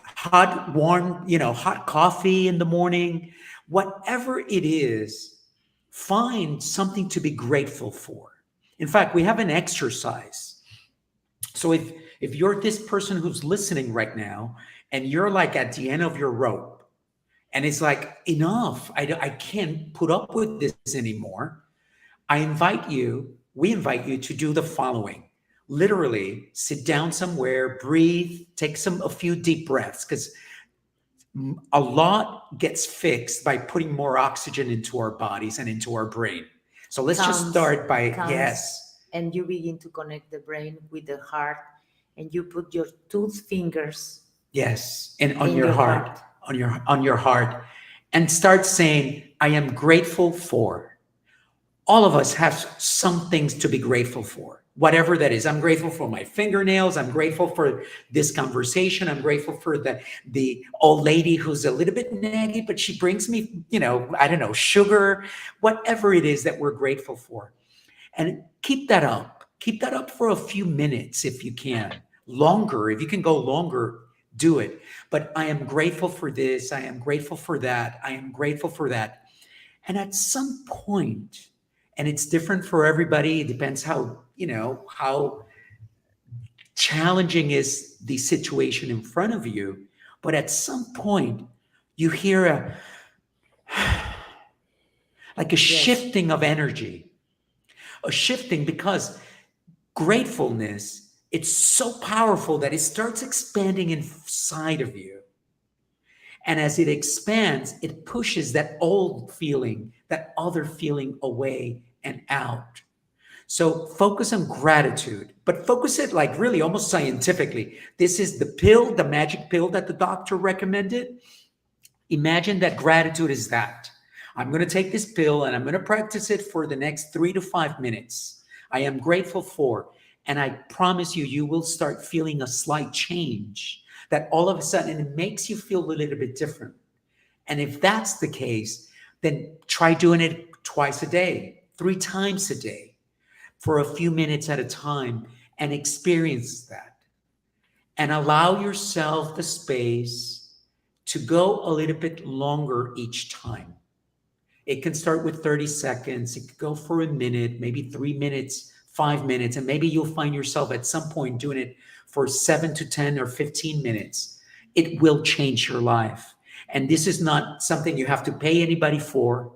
Speaker 4: Hot, warm, hot coffee in the morning, whatever it is, find something to be grateful for. In fact, we have an exercise. So if you're this person who's listening right now and you're like at the end of your rope and it's like, enough, I can't put up with this anymore, we invite you to do the following. Literally sit down somewhere, breathe, take a few deep breaths, because a lot gets fixed by putting more oxygen into our bodies and into our brain. So let's just start by, yes.
Speaker 3: And you begin to connect the brain with the heart, and you put your two fingers,
Speaker 4: yes, and on
Speaker 3: in
Speaker 4: your
Speaker 3: your
Speaker 4: heart,
Speaker 3: heart.
Speaker 4: on your heart, and start saying, I am grateful for. All of us have some things to be grateful for, whatever that is. I'm grateful for my fingernails. I'm grateful for this conversation. I'm grateful for the old lady who's a little bit naggy, but she brings me, I don't know, sugar, whatever it is that we're grateful for. And keep that up. Keep that up for a few minutes if you can. Longer, if you can go longer, do it. But I am grateful for this. I am grateful for that. I am grateful for that. And at some point, and it's different for everybody, it depends how challenging is the situation in front of you. But at some point, you hear like a
Speaker 3: Yes.
Speaker 4: shifting of energy, a shifting because gratefulness, it's so powerful that it starts expanding inside of you. And as it expands, it pushes that old feeling, that other feeling away and out. So focus on gratitude, but focus it like really almost scientifically. This is the pill, the magic pill that the doctor recommended. Imagine that gratitude is that. I'm going to take this pill and I'm going to practice it for the next 3 to 5 minutes. I am grateful for, and I promise you, you will start feeling a slight change that all of a sudden it makes you feel a little bit different. And if that's the case, then try doing it twice a day, 3 times a day, for a few minutes at a time, and experience that. And allow yourself the space to go a little bit longer each time. It can start with 30 seconds, it could go for a minute, maybe 3 minutes, 5 minutes, and maybe you'll find yourself at some point doing it for 7 to 10 or 15 minutes. It will change your life. And this is not something you have to pay anybody for.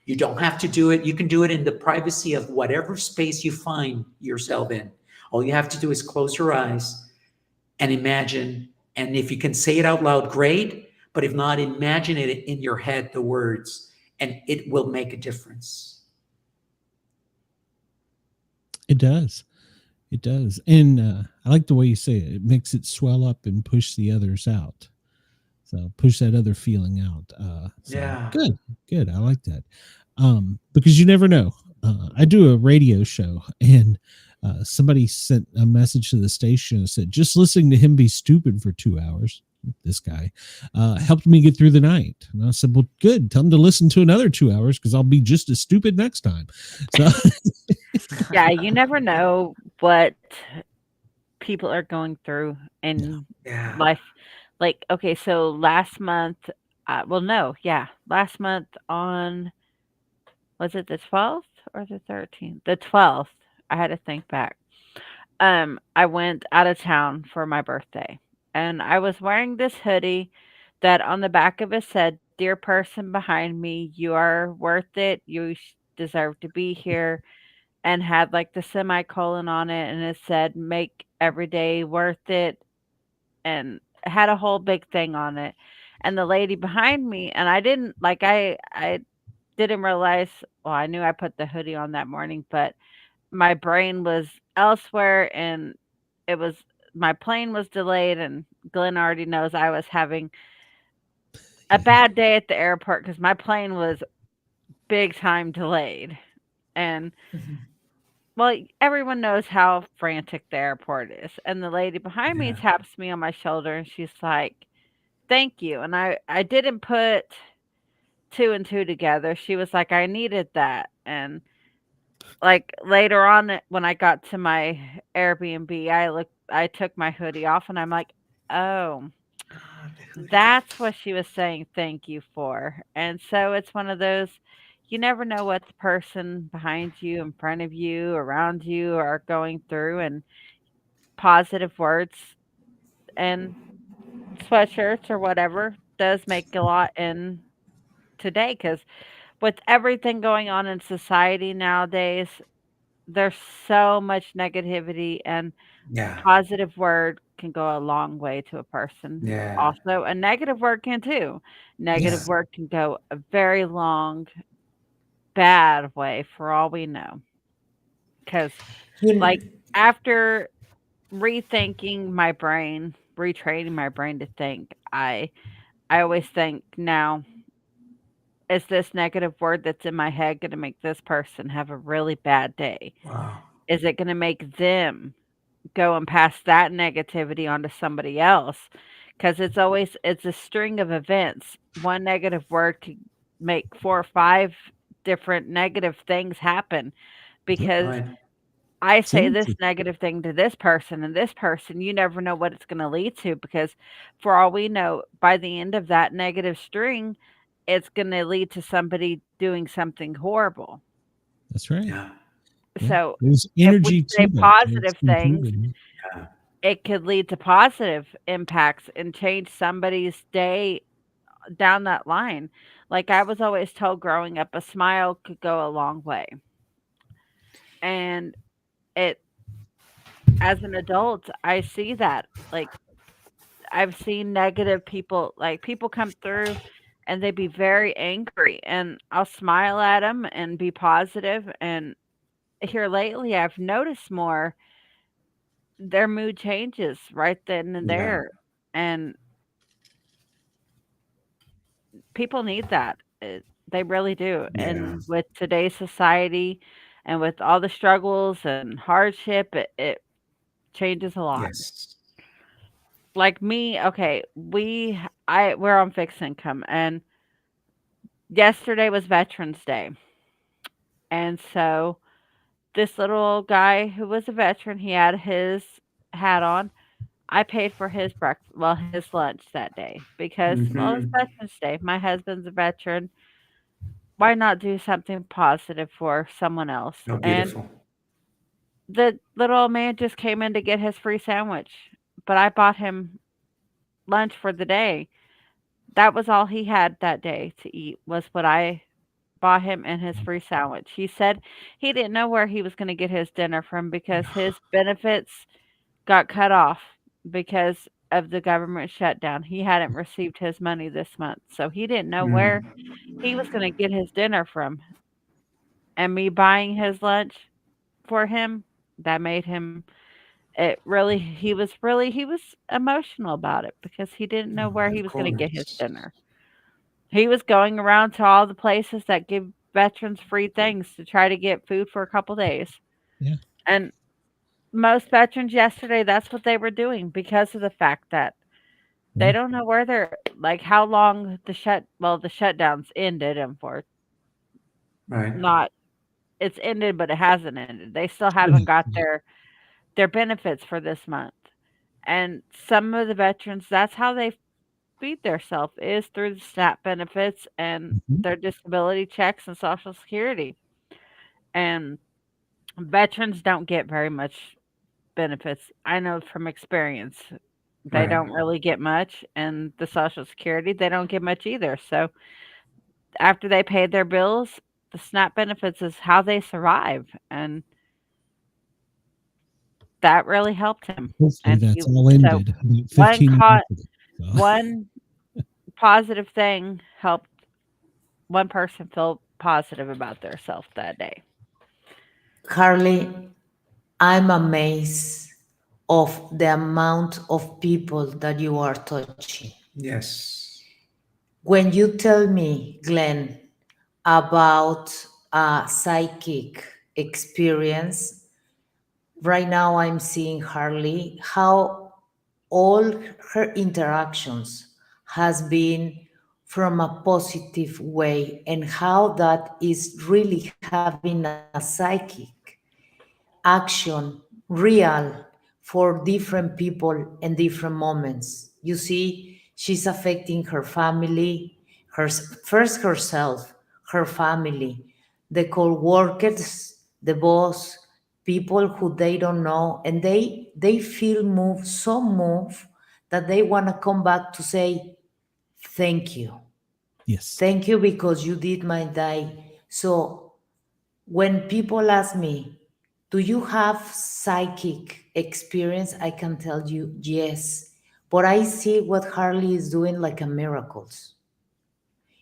Speaker 4: You don't have to do it. You can do it in the privacy of whatever space you find yourself in. All you have to do is close your eyes and imagine. And if you can say it out loud, great. But if not, imagine it in your head, the words, and it will make a difference.
Speaker 1: It does. It does. And I like the way you say it. It makes it swell up and push the others out. So push that other feeling out.
Speaker 4: Yeah.
Speaker 1: Good. I like that. Because you never know. I do a radio show, and somebody sent a message to the station and said, just listening to him be stupid for 2 hours, this guy, helped me get through the night. And I said, well, good. Tell him to listen to another 2 hours because I'll be just as stupid next time. So
Speaker 2: Yeah, you never know what people are going through in
Speaker 4: Yeah.
Speaker 2: life. Like, okay, so last month, last month on, was it the 12th or the 13th? The 12th. I had to think back. I went out of town for my birthday, and I was wearing this hoodie that on the back of it said, "Dear person behind me, you are worth it. You deserve to be here." And had like the semicolon on it, and it said, "Make every day worth it." And it had a whole big thing on it. And the lady behind me, and I didn't realize, well, I knew I put the hoodie on that morning, but my brain was elsewhere, and it was my plane was delayed, and Glenn already knows I was having a bad day at the airport because my plane was big time delayed. And well, everyone knows how frantic the airport is. And the lady behind me
Speaker 4: Yeah.
Speaker 2: taps me on my shoulder and she's like, "Thank you." And I didn't put two and two together. She was like, "I needed that." And like later on when I got to my Airbnb, I took my hoodie off and I'm like, "Oh, that's what she was saying thank you for." And so it's one of those, you never know what the person behind you, in front of you, around you are going through, and positive words and sweatshirts or whatever does make a lot in today, because with everything going on in society nowadays, there's so much negativity, and
Speaker 4: Yeah.
Speaker 2: positive word can go a long way to a person.
Speaker 4: Yeah.
Speaker 2: Also, a negative word can too. Negative
Speaker 4: Yeah.
Speaker 2: word can go a very long, bad way for all we know. Because, like,
Speaker 3: You,
Speaker 2: after rethinking my brain, retraining my brain to think, I always think now, is this negative word that's in my head going to make this person have a really bad day?
Speaker 4: Wow.
Speaker 2: Is it going to make them go and pass that negativity onto somebody else? Because it's a string of events. One negative word could make 4 or 5 different negative things happen, because
Speaker 4: Right.
Speaker 2: I say this
Speaker 1: synergy.
Speaker 2: negative thing to this person and this person, you never know what it's going to lead to, because for all we know, by the end of that negative string, it's going to lead to somebody doing something horrible.
Speaker 1: That's right.
Speaker 4: Yeah.
Speaker 1: Yeah.
Speaker 2: So
Speaker 1: There's
Speaker 2: if we
Speaker 1: energy
Speaker 2: say
Speaker 1: to that.
Speaker 2: positive
Speaker 1: It's
Speaker 2: things,
Speaker 1: improving.
Speaker 2: it could lead to positive impacts and change somebody's day down that line. Like I was always told growing up, a smile could go a long way. And it, as an adult, I see that. Like I've seen negative people, like people come through and they be very angry, and I'll smile at them and be positive. And here lately, I've noticed more their mood changes right then and
Speaker 4: Yeah.
Speaker 2: there. And people need that. They really do.
Speaker 4: Yeah.
Speaker 2: And with today's society and with all the struggles and hardship, it changes a lot.
Speaker 4: Yes.
Speaker 2: Like me, okay, we're on fixed income, and yesterday was Veterans Day. And so this little guy who was a veteran, he had his hat on. I paid for his breakfast, well, his lunch that day because, well, it's
Speaker 4: Hmm.
Speaker 2: Veterans Day. My husband's a veteran. Why not do something positive for someone else?
Speaker 4: Oh,
Speaker 2: And
Speaker 4: beautiful.
Speaker 2: the little old man just came in to get his free sandwich, but I bought him lunch for the day. That was all he had that day to eat was what I bought him and his free sandwich. He said he didn't know where he was going to get his dinner from because his benefits got cut off because of the government shutdown. He hadn't received his money this month, so he didn't know where
Speaker 4: Mm.
Speaker 2: he was going to get his dinner from. And me buying his lunch for him, that made him, it really, he was emotional about it because he didn't know where he
Speaker 4: Of
Speaker 2: was going to get his
Speaker 4: course.
Speaker 2: dinner. He was going around to all the places that give veterans free things to try to get food for a couple days.
Speaker 1: Yeah.
Speaker 2: And most veterans yesterday, that's what they were doing because of the fact that they
Speaker 1: Yeah.
Speaker 2: don't know where they're, like, how long the shutdowns ended, and for
Speaker 4: Right.
Speaker 2: not, it's ended, but it hasn't ended. They still haven't got their benefits for this month. And some of the veterans, that's how they feed themselves is through the SNAP benefits and
Speaker 1: Mhm.
Speaker 2: their disability checks and Social Security. And veterans don't get very much benefits. I know from experience. They
Speaker 4: Right.
Speaker 2: don't really get much, and the Social Security, they don't get much either. So after they paid their bills, the SNAP benefits is how they survive, and that really helped him.
Speaker 1: Hopefully
Speaker 2: And
Speaker 1: that's
Speaker 2: he,
Speaker 1: all
Speaker 2: so
Speaker 1: ended about
Speaker 2: one
Speaker 1: 15
Speaker 2: caught
Speaker 1: minutes ago. So,
Speaker 2: one positive thing helped one person feel positive about themselves that day.
Speaker 3: Harley, I'm amazed of the amount of people that you are touching.
Speaker 4: Yes.
Speaker 3: When you tell me, Glenn, about a psychic experience, right now I'm seeing Harley, how all her interactions has been from a positive way, and how that is really having a psychic action real for different people and different moments. You see, she's affecting her family, first herself, her family, the co-workers, the boss, people who they don't know, and they feel moved, so moved that they want to come back to say thank you.
Speaker 1: yes.
Speaker 3: Thank you because you did my day. So when people ask me, do you have psychic experience? I can tell you yes. But I see what Harley is doing like a miracles.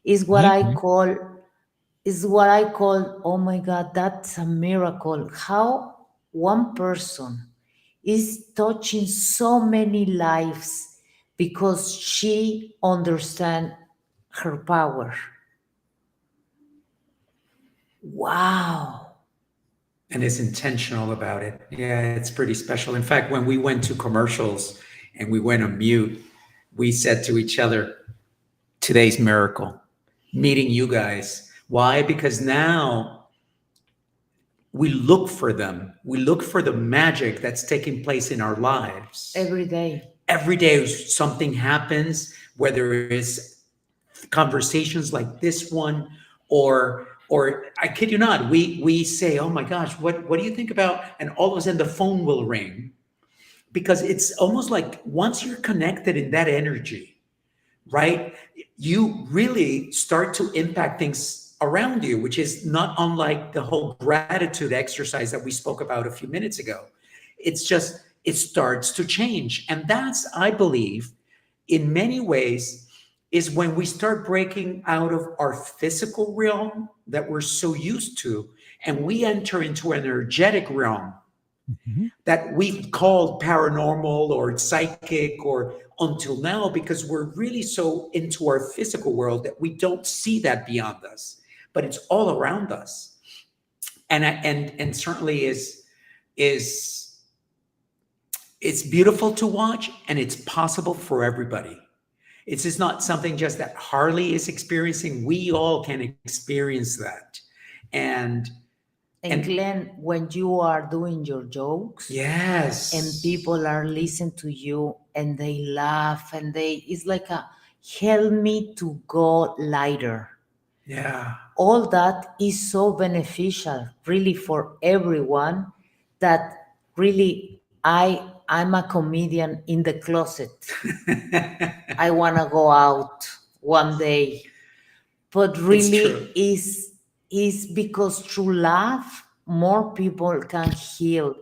Speaker 3: Is what
Speaker 1: I
Speaker 3: I
Speaker 1: agree.
Speaker 3: call is what I call, oh my God, that's a miracle. How one person is touching so many lives because she understands her power. Wow.
Speaker 4: And is intentional about it. Yeah, it's pretty special. In fact, when we went to commercials and we went on mute, we said to each other, today's miracle, meeting you guys. Why? Because now we look for them. We look for the magic that's taking place in our lives.
Speaker 3: Every day.
Speaker 4: Every day something happens, whether it's conversations like this one, or I kid you not, we say, oh my gosh, what do you think about? And all of a sudden the phone will ring, because it's almost like once you're connected in that energy, right? You really start to impact things around you, which is not unlike the whole gratitude exercise that we spoke about a few minutes ago. It's just, it starts to change. And that's, I believe, in many ways, is when we start breaking out of our physical realm that we're so used to, and we enter into an energetic realm that we've called paranormal or psychic or until now, because we're really so into our physical world that we don't see that beyond us, but it's all around us. And certainly is it's beautiful to watch, and it's possible for everybody. It's just not something just that Harley is experiencing. We all can experience that. And
Speaker 3: Glenn, when you are doing your jokes,
Speaker 4: yes,
Speaker 3: and people are listening to you and they laugh and it's like a help me to go lighter.
Speaker 4: yeah,
Speaker 3: All that is so beneficial really for everyone, that really I'm a comedian in the closet. I want to go out one day, but really is because through laugh more people can heal,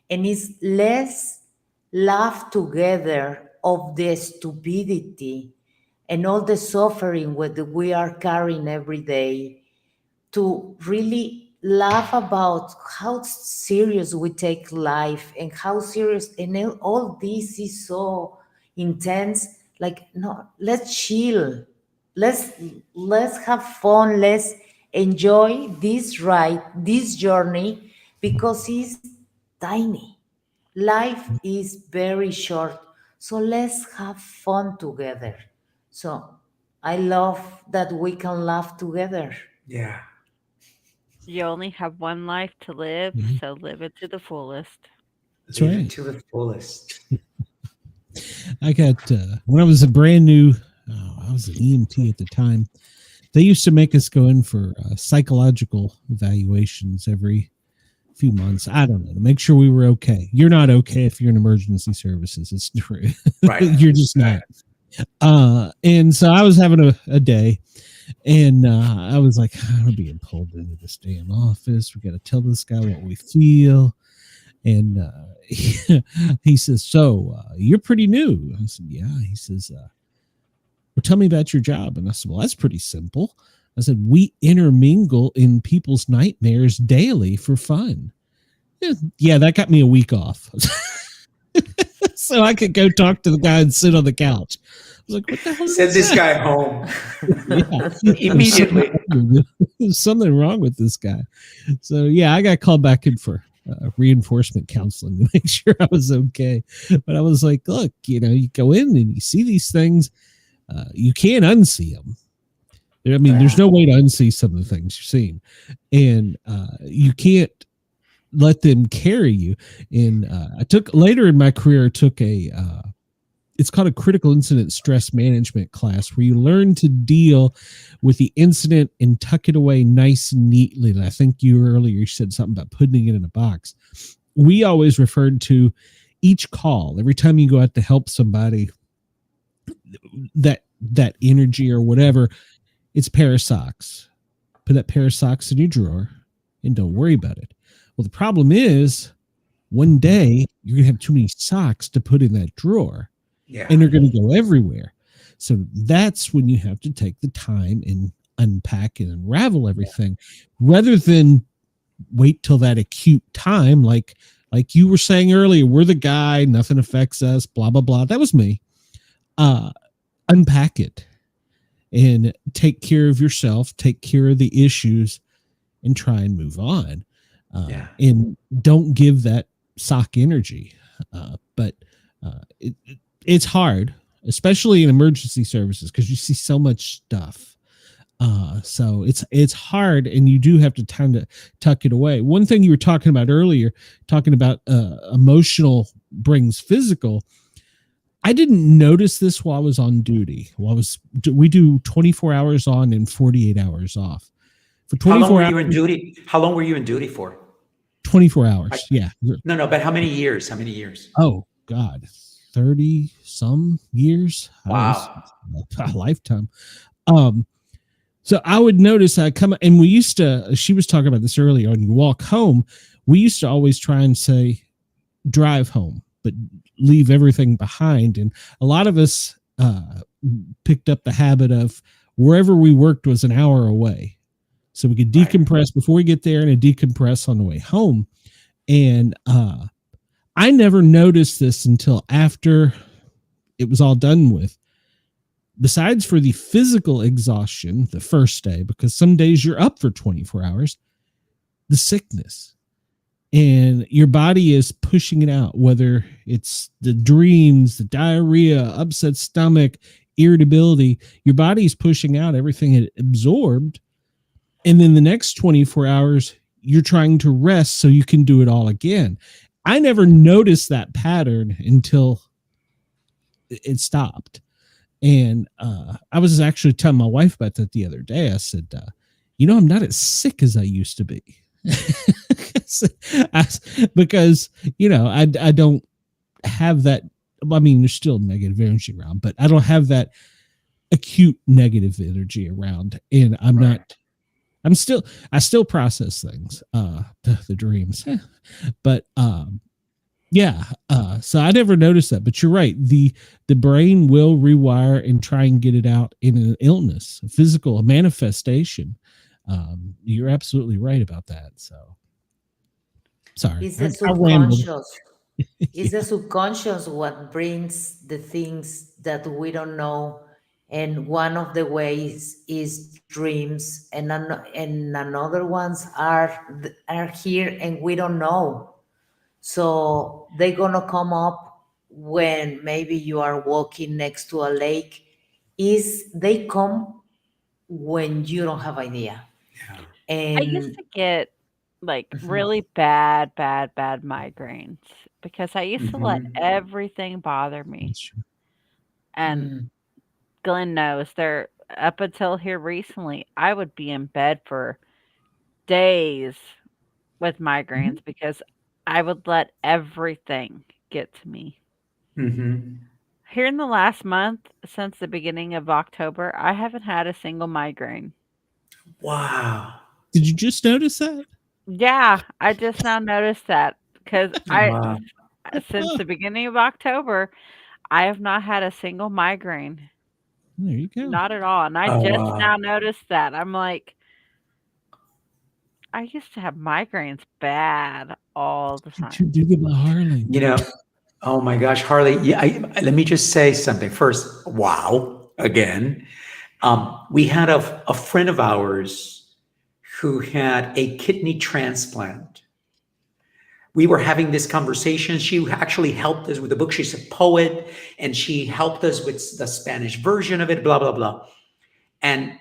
Speaker 3: and it's less laugh together of the stupidity and all the suffering that we are carrying every day, to really laugh about how serious we take life and how serious, and all this is so intense. Like, no, let's chill, let's have fun, let's enjoy this ride, this journey, because it's tiny. Life is very short, so let's have fun together. So I love that we can laugh together.
Speaker 4: yeah.
Speaker 2: You only have one life to live,
Speaker 1: Mhm.
Speaker 2: so live it to the fullest.
Speaker 1: That's
Speaker 4: Live it
Speaker 1: right.
Speaker 4: to the fullest.
Speaker 1: I got when I was a brand new, I was an EMT at the time. They used to make us go in for psychological evaluations every few months. I don't know, to make sure we were okay. You're not okay if you're in emergency services. It's true.
Speaker 4: Right.
Speaker 1: You're just not. And so I was having a day, and I was like, I'm being pulled into this damn office. We got to tell this guy what we feel. And he says, so you're pretty new. I said, yeah. He says, well, tell me about your job. And I said, well, that's pretty simple. I said, we intermingle in people's nightmares daily for fun. Yeah, that got me a week off. So I could go talk to the guy and sit on the couch. I was like, what the hell is
Speaker 4: Send this
Speaker 1: that?
Speaker 4: guy home
Speaker 1: Yeah.
Speaker 4: immediately.
Speaker 1: There's something wrong with this guy. So yeah, I got called back in for reinforcement counseling to make sure I was okay. But I was like, look, you go in and you see these things, you can't unsee them. I mean, there's no way to unsee some of the things you're seeing, and you can't let them carry you. And I took later in my career, I took it's called a critical incident stress management class, where you learn to deal with the incident and tuck it away nice and neatly. And I think you earlier said something about putting it in a box. We always referred to each call, every time you go out to help somebody, that energy or whatever, it's pair of socks. Put that pair of socks in your drawer and don't worry about it. Well, the problem is one day you're going to have too many socks to put in that drawer.
Speaker 4: Yeah.
Speaker 1: And they're going to go everywhere. So that's when you have to take the time and unpack and unravel everything, rather than wait till that acute time. Like you were saying earlier, we're the guy, nothing affects us, blah, blah, blah. That was me. Unpack it and take care of yourself, take care of the issues, and try and move on. And don't give that sock energy. But it's hard, especially in emergency services, because you see so much stuff. So it's hard, and you do have to time to tuck it away. One thing you were talking about earlier, talking about emotional brings physical. I didn't notice this while I was on duty. We do 24 hours on and 48 hours off. For 24
Speaker 4: How long were
Speaker 1: hours,
Speaker 4: you in duty? How long were you in duty for?
Speaker 1: 24 hours. Yeah.
Speaker 4: No, but how many years? How many years?
Speaker 1: Oh God, 30 some years.
Speaker 4: Wow.
Speaker 1: A lifetime. So I would notice I come, and we used to, she was talking about this earlier, when you walk home, we used to always try and say, drive home, but leave everything behind. And a lot of us picked up the habit of wherever we worked was an hour away. So we could decompress before we get there and decompress on the way home. And I never noticed this until after it was all done with. Besides for the physical exhaustion the first day, because some days you're up for 24 hours, the sickness. And your body is pushing it out, whether it's the dreams, the diarrhea, upset stomach, irritability. Your body is pushing out everything it absorbed. And then the next 24 hours, you're trying to rest so you can do it all again. I never noticed that pattern until it stopped. And I was actually telling my wife about that the other day. I said, I'm not as sick as I used to be. Because, I don't have that. I mean, there's still negative energy around, but I don't have that acute negative energy around. And I still process things, the dreams, but so I never noticed that, but you're right. The brain will rewire and try and get it out in an illness, a manifestation. You're absolutely right about that. So sorry.
Speaker 3: It's the
Speaker 1: I rambled.
Speaker 3: subconscious. It's the subconscious what brings the things that we don't know. And one of the ways is dreams, and another ones are here and we don't know. So they're gonna come up when maybe you are walking next to a lake. They come when you don't have idea.
Speaker 2: I used
Speaker 3: And
Speaker 2: to get like really bad migraines because I used to let everything bother me.
Speaker 1: That's true.
Speaker 2: And
Speaker 3: mm,
Speaker 2: Glenn knows up until here recently, I would be in bed for days with migraines because I would let everything get to me.
Speaker 4: Mm-hmm.
Speaker 2: Here in the last month, since the beginning of October, I haven't had a single migraine.
Speaker 4: Wow.
Speaker 1: Did you just notice that?
Speaker 2: Yeah, I just now noticed that because
Speaker 4: Wow.
Speaker 2: since the beginning of October, I have not had a single migraine.
Speaker 1: There you go.
Speaker 2: Not at all. And I
Speaker 4: Oh,
Speaker 2: just
Speaker 4: wow.
Speaker 2: now noticed that. I'm like, I used to have migraines bad all the
Speaker 1: Did you
Speaker 2: time.
Speaker 1: do the Harley?
Speaker 4: Oh my gosh, Harley. Yeah, let me just say something first. Wow, again. We had a friend of ours who had a kidney transplant. We were having this conversation. She actually helped us with the book. She's a poet, and she helped us with the Spanish version of it, blah, blah, blah. And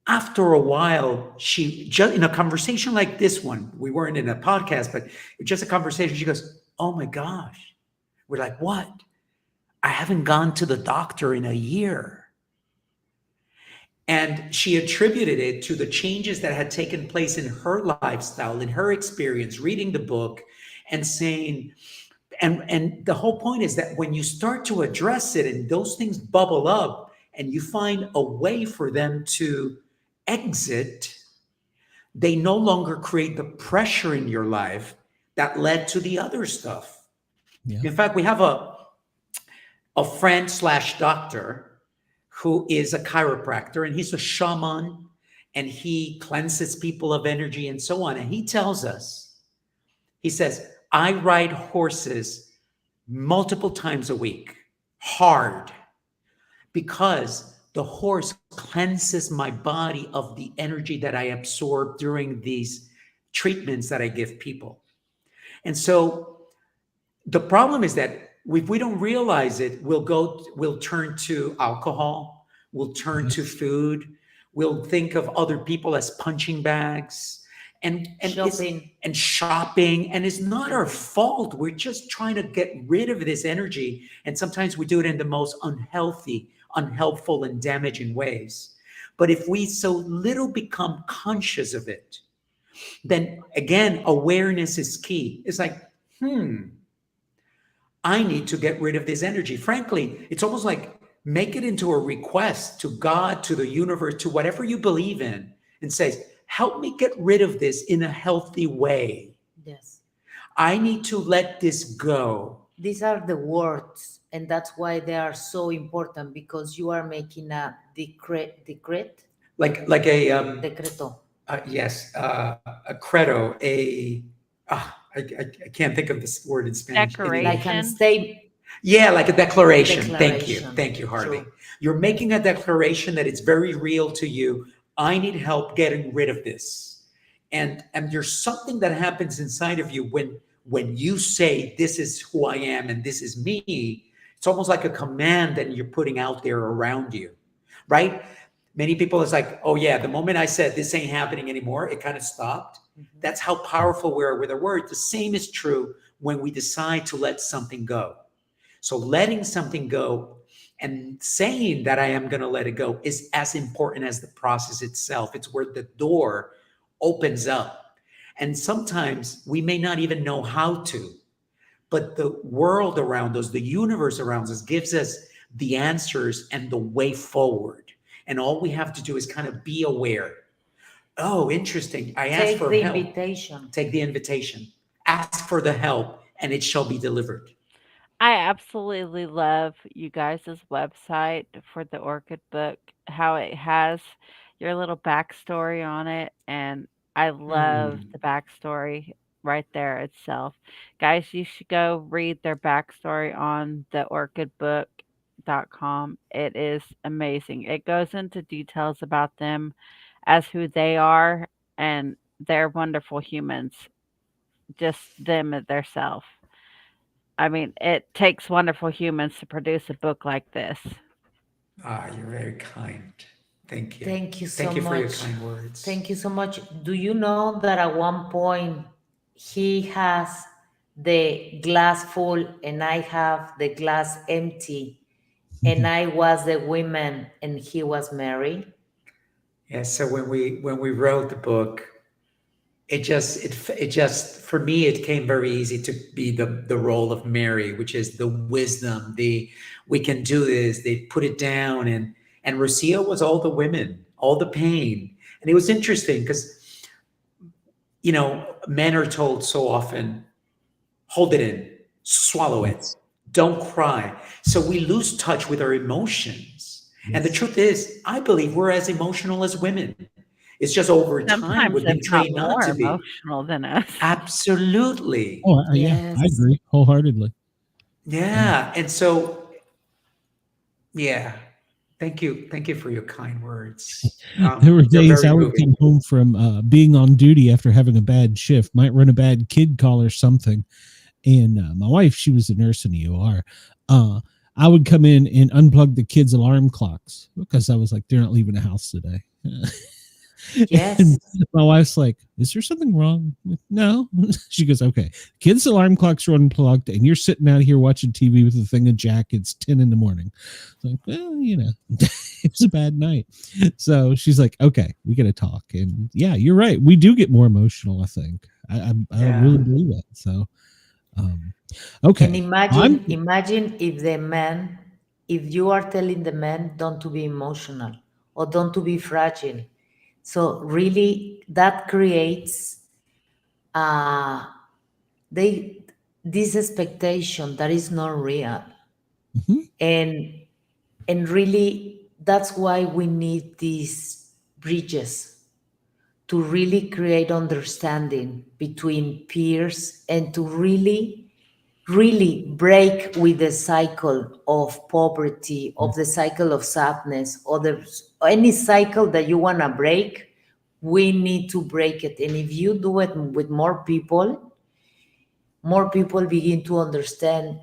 Speaker 4: after a while, she just in a conversation like this one, we weren't in a podcast, but just a conversation, she goes, "Oh my gosh." We're like, "What?" "I haven't gone to the doctor in a year." And she attributed it to the changes that had taken place in her lifestyle, in her experience, reading the book and saying, and the whole point is that when you start to address it and those things bubble up and you find a way for them to exit, they no longer create the pressure in your life that led to the other stuff.
Speaker 1: Yeah.
Speaker 4: In fact, we have a friend slash doctor who is a chiropractor, and he's a shaman, and he cleanses people of energy and so on. And he tells us, he says, "I ride horses multiple times a week, hard, because the horse cleanses my body of the energy that I absorb during these treatments that I give people." And so the problem is that if we don't realize it, we'll turn to alcohol, we'll turn to food, we'll think of other people as punching bags, and shopping. And it's not our fault. We're just trying to get rid of this energy. And sometimes we do it in the most unhealthy, unhelpful, and damaging ways. But if we so little become conscious of it, then again, awareness is key. It's like, I need to get rid of this energy. Frankly, it's almost like make it into a request to God, to the universe, to whatever you believe in, and say, help me get rid of this in a healthy way.
Speaker 3: Yes.
Speaker 4: I need to let this go.
Speaker 3: These are the words, and that's why they are so important, because you are making a decreto.
Speaker 4: Like yes, a credo, I can't think of this word in Spanish.
Speaker 2: Decoration.
Speaker 3: Like an statement.
Speaker 4: Yeah, like a declaration. Thank you.
Speaker 3: Declaration.
Speaker 4: Thank you, Harley.
Speaker 3: True.
Speaker 4: You're making a declaration that it's very real to you. I need help getting rid of this. And there's something that happens inside of you when you say, this is who I am and this is me. It's almost like a command that you're putting out there around you, right? Many people, it's like, oh yeah, the moment I said this ain't happening anymore, it kind of stopped.
Speaker 3: Mm-hmm.
Speaker 4: That's how powerful we are with a word. The same is true when we decide to let something go. So letting something go and saying that I am going to let it go is as important as the process itself. It's where the door opens up. And sometimes we may not even know how to, but the world around us, the universe around us gives us the answers and the way forward. And all we have to do is kind of be aware. Oh, interesting. I asked
Speaker 3: Take
Speaker 4: for
Speaker 3: the
Speaker 4: help.
Speaker 3: invitation.
Speaker 4: Take the invitation. Ask for the help and it shall be delivered.
Speaker 2: I absolutely love you guys' website for the Orchid book, how it has your little backstory on it. And I love the backstory right there itself. Guys, you should go read their backstory on the orchidbook.com. It is amazing. It goes into details about them as who they are, and they're wonderful humans, just them and their self. I mean, it takes wonderful humans to produce a book like this.
Speaker 4: You're very kind. Thank you.
Speaker 3: Thank you so
Speaker 4: Thank you for your
Speaker 3: much.
Speaker 4: kind words.
Speaker 3: Thank you so much. Do you know that at one point he has the glass full and I have the glass empty, and I was the woman and he was Mary?
Speaker 4: Yeah. So when we wrote the book, it just for me it came very easy to be the role of Mary, which is the wisdom, we can do this. They put it down, and Rocio was all the women, all the pain, and it was interesting because men are told so often, hold it in, swallow it, don't cry. So we lose touch with our emotions. And the truth is, I believe we're as emotional as women. It's just over time
Speaker 2: Sometimes,
Speaker 4: we've been
Speaker 2: if not
Speaker 4: trained not
Speaker 2: more
Speaker 4: to be.
Speaker 2: emotional than us.
Speaker 4: Absolutely.
Speaker 1: Oh, yeah, I
Speaker 3: Yes.
Speaker 1: agree wholeheartedly.
Speaker 4: Yeah. And so, yeah. Thank you. Thank you for your kind words.
Speaker 1: There were
Speaker 4: They're
Speaker 1: days
Speaker 4: very
Speaker 1: I would
Speaker 4: moving.
Speaker 1: come home from being on duty after having a bad shift, might run a bad kid call or something. And my wife, she was a nurse in the OR. I would come in and unplug the kids' alarm clocks because I was like, they're not leaving the house today.
Speaker 3: Yes.
Speaker 1: And my wife's like, is there something wrong? I'm like, no. She goes, okay, kids' alarm clocks are unplugged and you're sitting out here watching TV with a thing of Jack. It's 10 in the morning. I'm like, well, it was a bad night. So she's like, okay, we got to talk. And yeah, you're right. We do get more emotional, I think. I
Speaker 4: Yeah.
Speaker 1: really believe that. So, okay.
Speaker 3: And imagine if you are telling the men don't to be emotional or don't to be fragile. So really that creates this expectation that is not real.
Speaker 1: Mhm.
Speaker 3: And really that's why we need these bridges to really create understanding between peers and to really break with the cycle of poverty, of the cycle of sadness, or any cycle that you want to break. We need to break it. And if you do it with more people begin to understand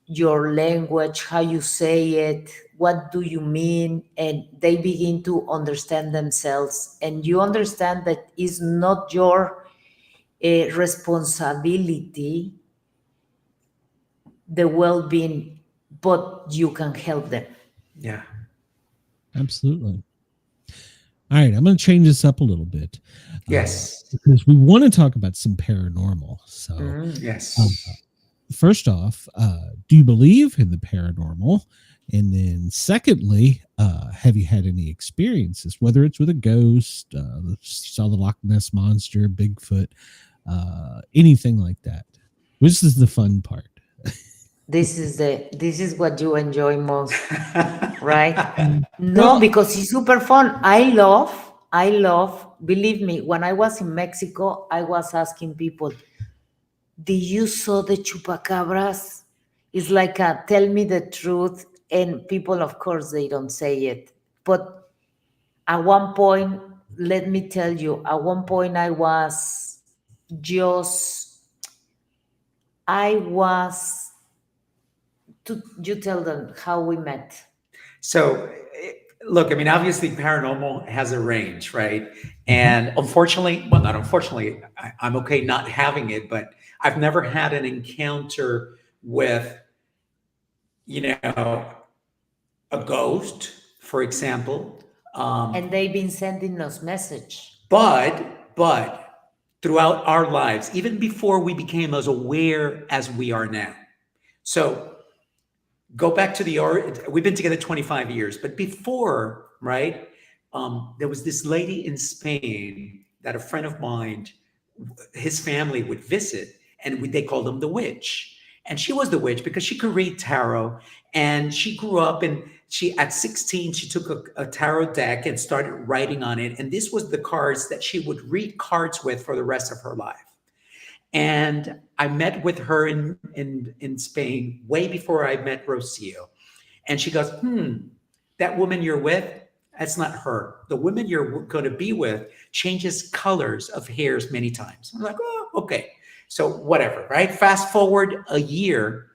Speaker 3: your language, how you say it, what do you mean, and they begin to understand themselves. And you understand that it's not your responsibility, the well-being, but you can help them.
Speaker 4: Yeah.
Speaker 1: Absolutely. All right, I'm going to change this up a little bit.
Speaker 4: Yes.
Speaker 1: Because we want to talk about some paranormal. So,
Speaker 4: Yes.
Speaker 1: first off, do you believe in the paranormal? And then secondly, have you had any experiences, whether it's with a ghost, saw the Loch Ness monster, Bigfoot, anything like that? This is the fun part.
Speaker 3: This is what you enjoy most, right? No,
Speaker 1: Well,
Speaker 3: because it's super fun. I love, believe me, when I was in Mexico, I was asking people, did you saw the chupacabras? It's like a tell me the truth. And people, of course, they don't say it. But at one point, let me tell you, at one point I was, you tell them how we met.
Speaker 4: So, look, I mean, obviously, paranormal has a range, right? And unfortunately, well, not unfortunately, I'm okay not having it, but I've never had an encounter with, a ghost, for example.
Speaker 3: And they've been sending us message.
Speaker 4: But throughout our lives, even before we became as aware as we are now. So go back to we've been together 25 years, but before, right? There was this lady in Spain that a friend of mine, his family would visit, and they called him the witch. And she was the witch because she could read tarot, and she grew up and at 16, she took a tarot deck and started writing on it. And this was the cards that she would read cards with for the rest of her life. And I met with her in Spain way before I met Rocio. And she goes, that woman you're with, that's not her. The woman you're going to be with changes colors of hairs many times. I'm like, oh, okay. So whatever, right? Fast forward a year.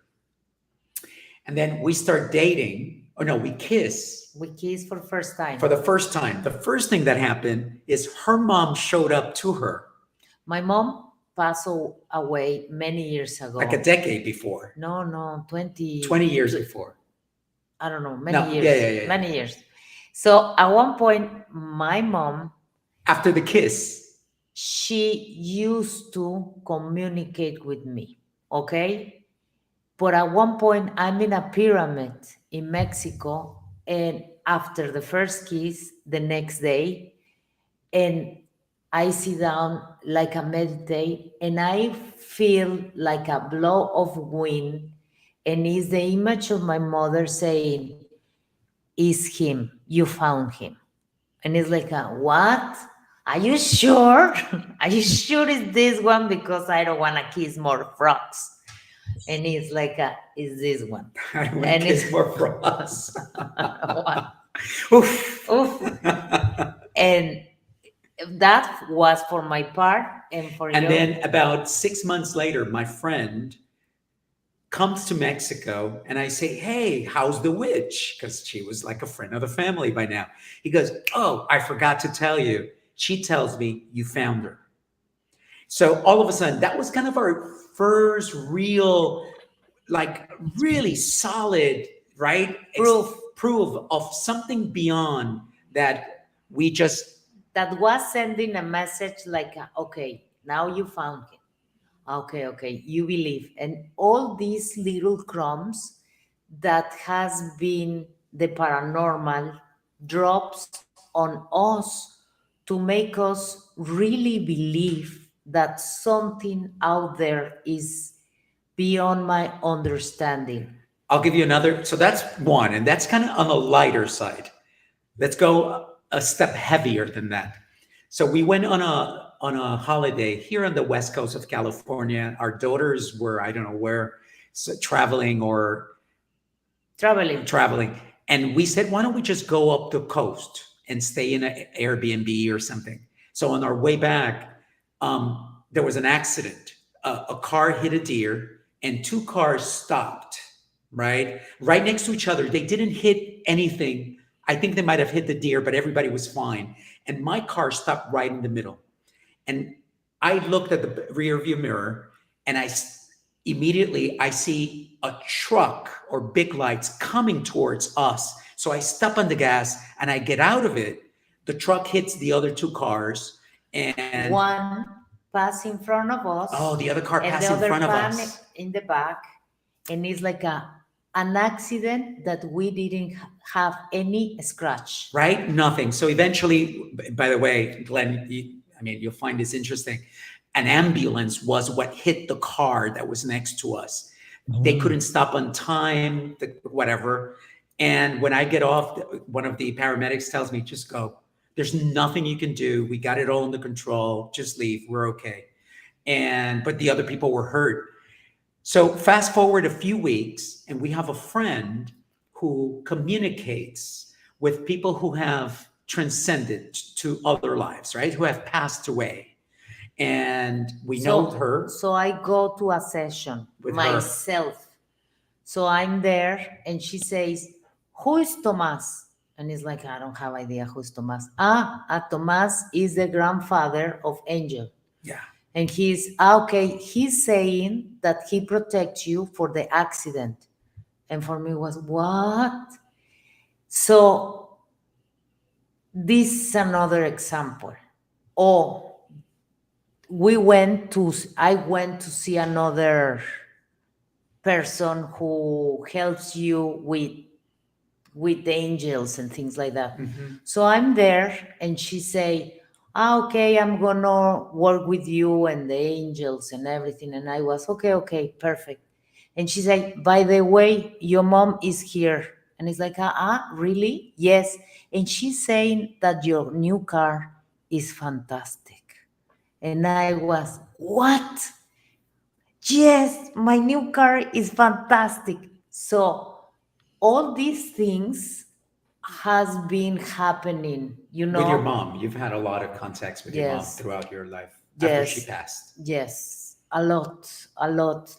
Speaker 4: And then we start dating. Or no, we kiss.
Speaker 3: We kissed for the first time.
Speaker 4: For the first time. The first thing that happened is her mom showed up to her.
Speaker 3: My mom passed away many years ago.
Speaker 4: Like a decade before.
Speaker 3: No, 20
Speaker 4: years before.
Speaker 3: I don't know, many years.
Speaker 4: Yeah.
Speaker 3: Many years. So at one point, my mom,
Speaker 4: after the kiss,
Speaker 3: she used to communicate with me, okay? But at one point, I'm in a pyramid in Mexico, and after the first kiss, the next day, and I sit down like a meditate, and I feel like a blow of wind, and it's the image of my mother saying, "Is him? You found him." And it's like, what? Are you sure? Are you sure it's this one? Because I don't want to kiss more frogs. And it's like, is this one?
Speaker 4: I don't want
Speaker 3: And
Speaker 4: to kiss
Speaker 3: it's-
Speaker 4: more frogs.
Speaker 3: Oof. And that was for my part, and for
Speaker 4: And
Speaker 3: you.
Speaker 4: then about 6 months later, my friend comes to Mexico, and I say, hey, how's the witch? Because she was like a friend of the family by now. He goes, oh, I forgot to tell you. She tells me you found her. So all of a sudden, that was kind of our first real, like really solid, right? Proof of something beyond that we just.
Speaker 3: That was sending a message like, okay, now you found him. Okay, you believe. And all these little crumbs that has been the paranormal drops on us to make us really believe that something out there is beyond my understanding.
Speaker 4: I'll give you another. So that's one, and that's kind of on the lighter side. Let's go a step heavier than that. So we went on a holiday here on the west coast of California. Our daughters were, I don't know where, traveling. And we said, why don't we just go up the coast and stay in an Airbnb or something? So on our way back, there was an accident. A car hit a deer and two cars stopped, right next to each other. They didn't hit anything. I think they might have hit the deer, but everybody was fine. And my car stopped right in the middle. And I looked at the rear view mirror, and immediately I see a truck or big lights coming towards us. So I step on the gas and I get out of it. The truck hits the other two cars, and
Speaker 3: one passed in front of us.
Speaker 4: Oh, the other car
Speaker 3: and
Speaker 4: passed
Speaker 3: the
Speaker 4: in
Speaker 3: other
Speaker 4: front of
Speaker 3: one
Speaker 4: us.
Speaker 3: in the back. and it's like an accident that we didn't have any scratch.
Speaker 4: Right? Nothing. So eventually, by the way, Glenn, I mean, you'll find this interesting. An ambulance was what hit the car that was next to us. They
Speaker 1: Wow.
Speaker 4: couldn't stop on time, whatever. And when I get off, one of the paramedics tells me, just go. There's nothing you can do. We got it all under control. Just leave. We're okay. But the other people were hurt. So fast forward a few weeks, and we have a friend who communicates with people who have transcended to other lives, right? Who have passed away. And we know her.
Speaker 3: So I go to a session
Speaker 4: With her.
Speaker 3: myself. So I'm there, and she says, "Who is Tomás?" And it's like, I don't have idea who's Tomás. Tomás is the grandfather of Angel.
Speaker 4: Yeah.
Speaker 3: And he's saying that he protects you for the accident. And for me was, what? So this is another example. Oh, I went to see another person who helps you with angels and things like that.
Speaker 4: Mhm.
Speaker 3: So I'm there, and she say, okay, I'm gonna work with you and the angels and everything. And I was, okay, perfect. And she said, by the way, your mom is here. And it's like, really? Yes. And she's saying that your new car is fantastic. And I was, what? Yes, my new car is fantastic. So all these things has been happening,
Speaker 4: With your mom, you've had a lot of contacts with your mom
Speaker 3: Yes.
Speaker 4: throughout your life after she
Speaker 3: Yes.
Speaker 4: passed.
Speaker 3: Yes, a lot.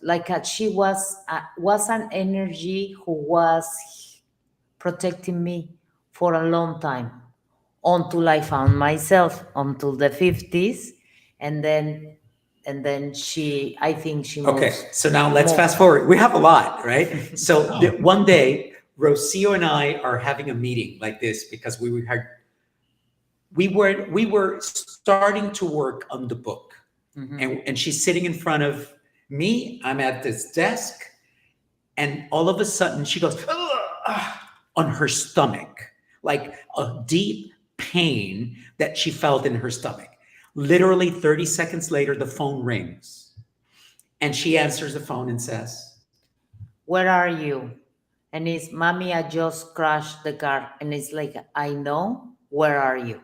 Speaker 3: Like she was an energy who was protecting me for a long time until I found myself until the 50s, and then I think she
Speaker 4: Okay,
Speaker 3: moves.
Speaker 4: so now let's
Speaker 3: Move.
Speaker 4: fast forward. We have a lot, right? So one day, Rocio and I are having a meeting like this because we were starting to work on the book, and she's sitting in front of me. I'm at this desk, and all of a sudden she goes on her stomach, like a deep pain that she felt in her stomach. Literally 30 seconds later, the phone rings, and she answers the phone and says,
Speaker 3: Where are you? And it's, mommy, I just crashed the car. And it's like, I know, where are you?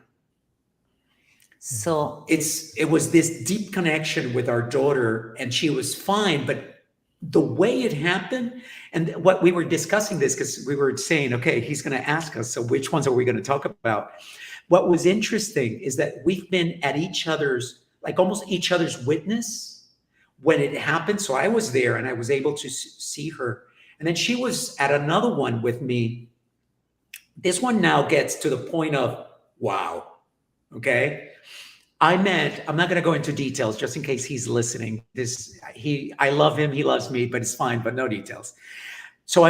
Speaker 3: So
Speaker 4: it was this deep connection with our daughter, and she was fine, but the way it happened, and what we were discussing this because we were saying, okay, he's going to ask us, so which ones are we going to talk about? What was interesting is that we've been at each other's, like almost each other's witness when it happened. So I was there and I was able to see her, and then she was at another one with me. This one now gets to the point of, wow, okay? I'm not going to go into details just in case he's listening. I love him, he loves me, but it's fine, but no details. So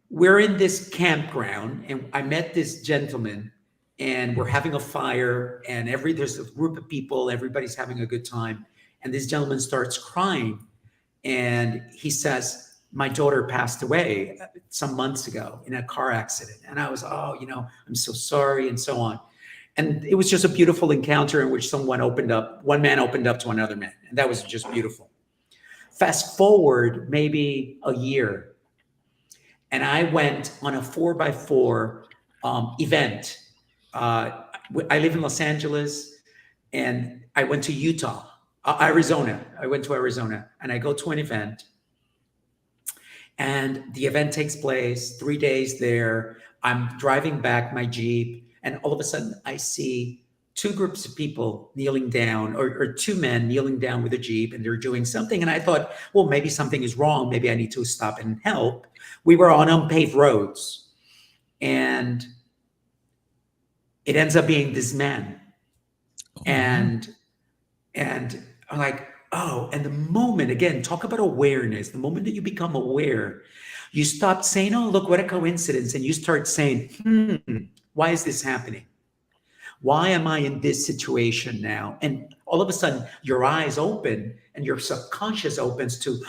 Speaker 4: we're in this campground, and I met this gentleman, and we're having a fire, and there's a group of people, everybody's having a good time. And this gentleman starts crying, and he says, my daughter passed away some months ago in a car accident. And I was, I'm so sorry, and so on. And it was just a beautiful encounter in which one man opened up to another man. And that was just beautiful. Fast forward maybe a year, and I went on a 4x4 event. I live in Los Angeles, and I went to Arizona. I went to Arizona, and I go to an event. And the event takes place 3 days there. I'm driving back my Jeep, and all of a sudden I see two groups of people kneeling down, or two men kneeling down with a Jeep, and they're doing something. And I thought, well, maybe something is wrong. Maybe I need to stop and help. We were on unpaved roads, and it ends up being this man. And I'm like, oh, and the moment, again, talk about awareness, the moment that you become aware, you stop saying, oh, look, what a coincidence. And you start saying, why is this happening? Why am I in this situation now? And all of a sudden, your eyes open and your subconscious opens to,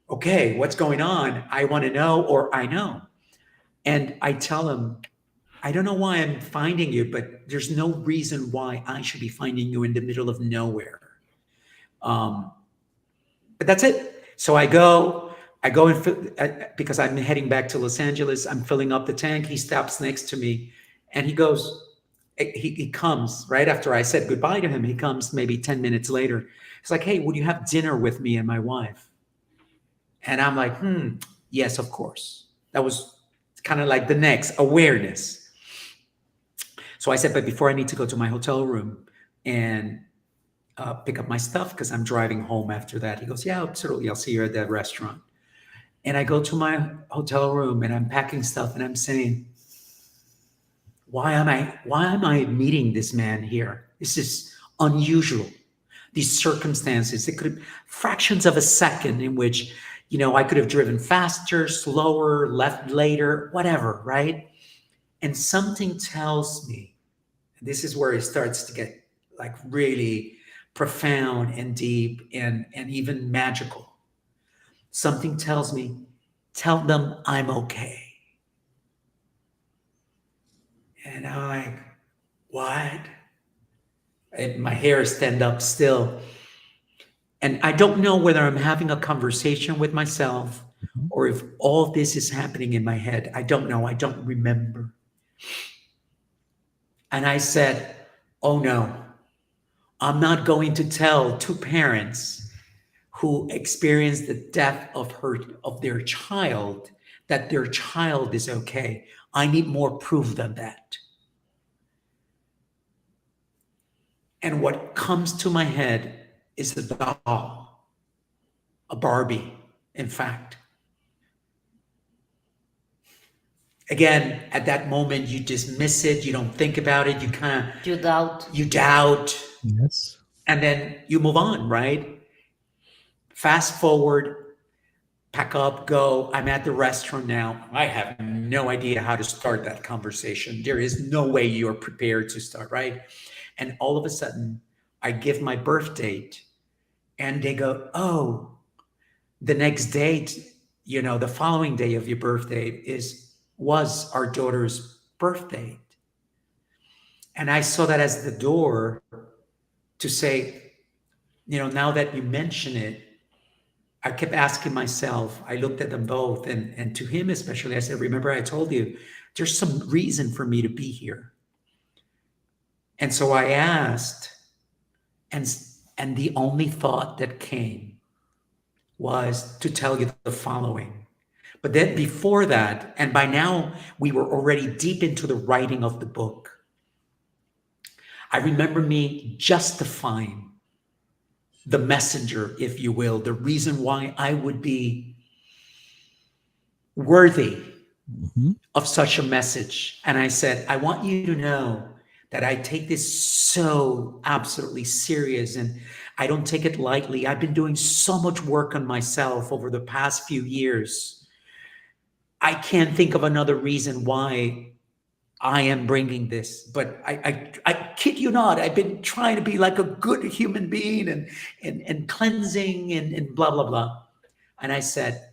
Speaker 4: okay, what's going on? I want to know, or I know. And I tell him, I don't know why I'm finding you, but there's no reason why I should be finding you in the middle of nowhere. Um, but that's it. So I go and because I'm heading back to Los Angeles. I'm filling up the tank. He stops next to me, and he goes. He comes right after I said goodbye to him. He comes maybe 10 minutes later. He's like, "Hey, would you have dinner with me and my wife?" And I'm like, yes, of course. That was kind of like the next awareness. So I said, but before I need to go to my hotel room and pick up my stuff because I'm driving home after that. He goes, yeah, absolutely. I'll see you at that restaurant. And I go to my hotel room and I'm packing stuff and I'm saying, why am I meeting this man here? This is unusual. These circumstances, it could have fractions of a second in which, I could have driven faster, slower, left later, whatever, right? And something tells me, this is where it starts to get like really profound and deep and even magical. Something tells me, tell them I'm okay. And I'm like, what? And my hair stand up still. And I don't know whether I'm having a conversation with myself or if all this is happening in my head. I don't know. I don't remember. And I said, oh no, I'm not going to tell two parents who experienced the death of their child that their child is okay. I need more proof than that. And what comes to my head is a doll, a Barbie, in fact. Again, at that moment, you dismiss it, you don't think about it,
Speaker 3: You doubt.
Speaker 4: you doubt,
Speaker 1: Yes.
Speaker 4: and then you move on, right? Fast forward, pack up, go. I'm at the restaurant now. I have no idea how to start that conversation. There is no way you're prepared to start, right? And all of a sudden, I give my birth date, and they go, oh, the next date, the following day of your birthday was our daughter's birthday. And I saw that as the door to say, now that you mention it, I kept asking myself, I looked at them both, and to him especially, I said, remember I told you, there's some reason for me to be here. And so I asked, and the only thought that came was to tell you the following. But then before that, and by now we were already deep into the writing of the book, I remember me justifying the messenger, if you will, the reason why I would be worthy of such a message. And I said, I want you to know that I take this so absolutely serious and I don't take it lightly. I've been doing so much work on myself over the past few years. I can't think of another reason why I am bringing this, but I kid you not, I've been trying to be like a good human being and cleansing and blah, blah, blah. And I said,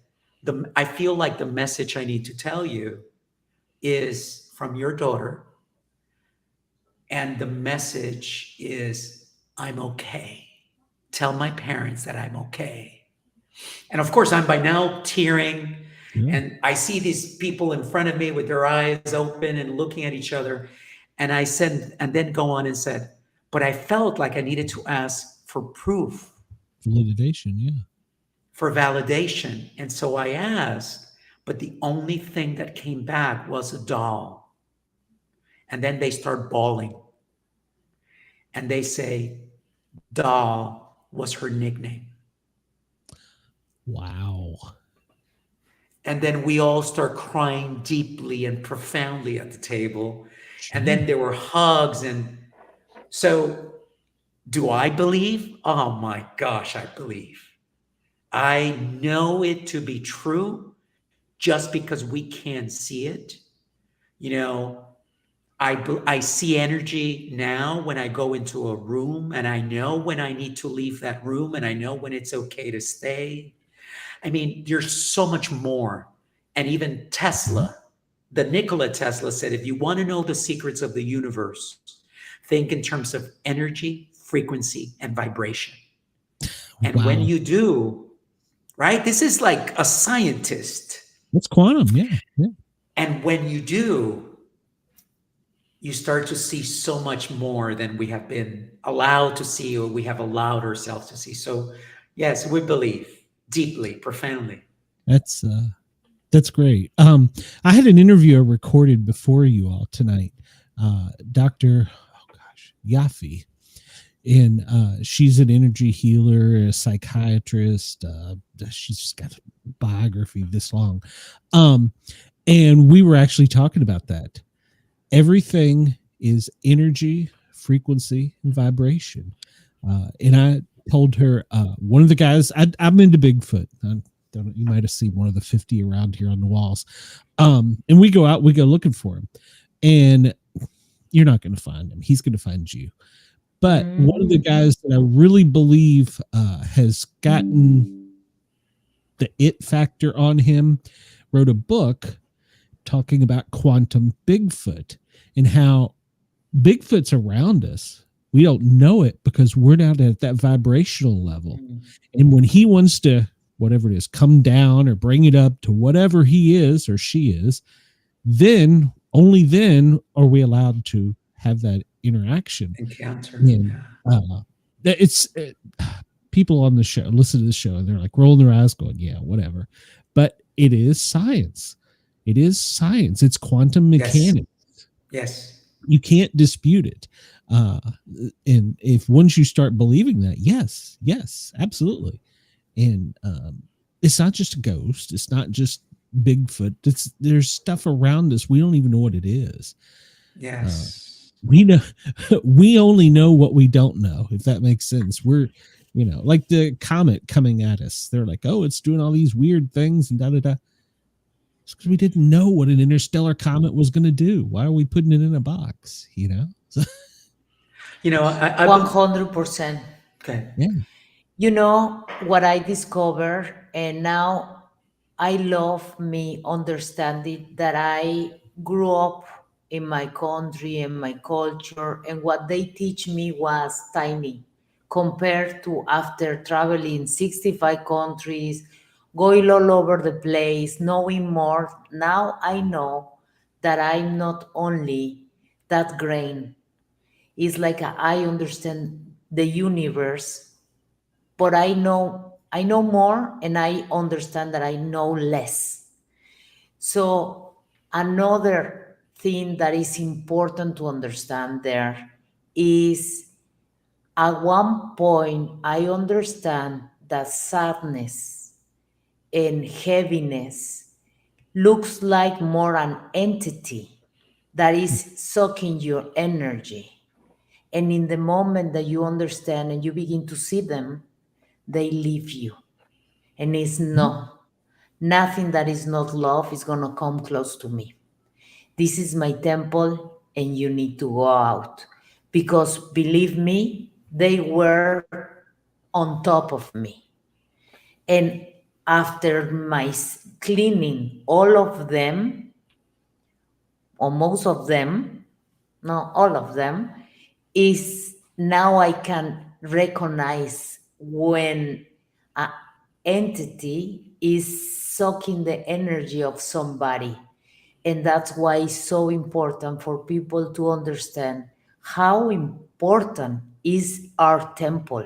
Speaker 4: I feel like the message I need to tell you is from your daughter. And the message is, I'm okay. Tell my parents that I'm okay. And of course, I'm by now tearing. And I see these people in front of me with their eyes open and looking at each other. And I said, and then go on and said, but I felt like I needed to ask for proof.
Speaker 1: Validation, yeah.
Speaker 4: For validation. And so I asked, but the only thing that came back was a doll. And then they start bawling. And they say, doll was her nickname.
Speaker 1: Wow.
Speaker 4: And then we all start crying deeply and profoundly at the table. And then there were hugs. And so do I believe? Oh my gosh, I believe. I know it to be true just because we can't see it. I see energy now when I go into a room, and I know when I need to leave that room, and I know when it's okay to stay. I mean, there's so much more. And even Tesla, the Nikola Tesla said, if you want to know the secrets of the universe, think in terms of energy, frequency, and vibration. And when
Speaker 1: Wow.
Speaker 4: you do, right, this is like a scientist.
Speaker 1: It's quantum. Yeah. Yeah.
Speaker 4: And when you do, you start to see so much more than we have been allowed to see or we have allowed ourselves to see. So, yes, we believe deeply, profoundly.
Speaker 1: That's great. I had an interview I recorded before you all tonight. Dr. Yafi, and she's an energy healer, a psychiatrist. She's just got a biography this long. And we were actually talking about that. Everything is energy, frequency, and vibration. And I told her, one of the guys, I'm into Bigfoot. You might have seen one of the 50 around here on the walls. And we go out, we go looking for him. And you're not going to find him. He's going to find you. But one of the guys that I really believe has gotten the it factor on him wrote a book talking about quantum Bigfoot and how Bigfoot's around us. We don't know it because we're not at that vibrational level. And when he wants to, whatever it is, come down or bring it up to whatever he is or she is, then only then are we allowed to have that interaction.
Speaker 4: Encounter.
Speaker 1: And, it's people on the show listen to the show and they're like rolling their eyes going, yeah, whatever. But it is science. It is science. It's quantum mechanics.
Speaker 4: Yes.
Speaker 1: You can't dispute it. And if once you start believing that, yes, absolutely. And it's not just a ghost. It's not just Bigfoot. There's stuff around us. We don't even know what it is.
Speaker 4: Yes.
Speaker 1: We know, we only know what we don't know, if that makes sense. We're, like the comet coming at us. They're like, oh, it's doing all these weird things and da-da-da. It's because we didn't know what an interstellar comet was going to do. Why are we putting it in a box,
Speaker 4: I
Speaker 3: 100%.
Speaker 4: okay.
Speaker 1: Yeah.
Speaker 3: What I discovered, and now I love me understanding that I grew up in my country and my culture, and what they teach me was tiny compared to after traveling 65 countries, going all over the place, knowing more. Now I know that I'm not only that grain. It's like I understand the universe, but I know more, and I understand that I know less. So another thing that is important to understand there is, at one point I understand that sadness and heaviness looks like more an entity that is sucking your energy. And in the moment that you understand and you begin to see them, they leave you. And it's nothing that is not love is going to come close to me. This is my temple, and you need to go out. Because believe me, they were on top of me. And after my cleaning all of them, or most of them, no, all of them, is now I can recognize when an entity is sucking the energy of somebody. And that's why it's so important for people to understand how important is our temple,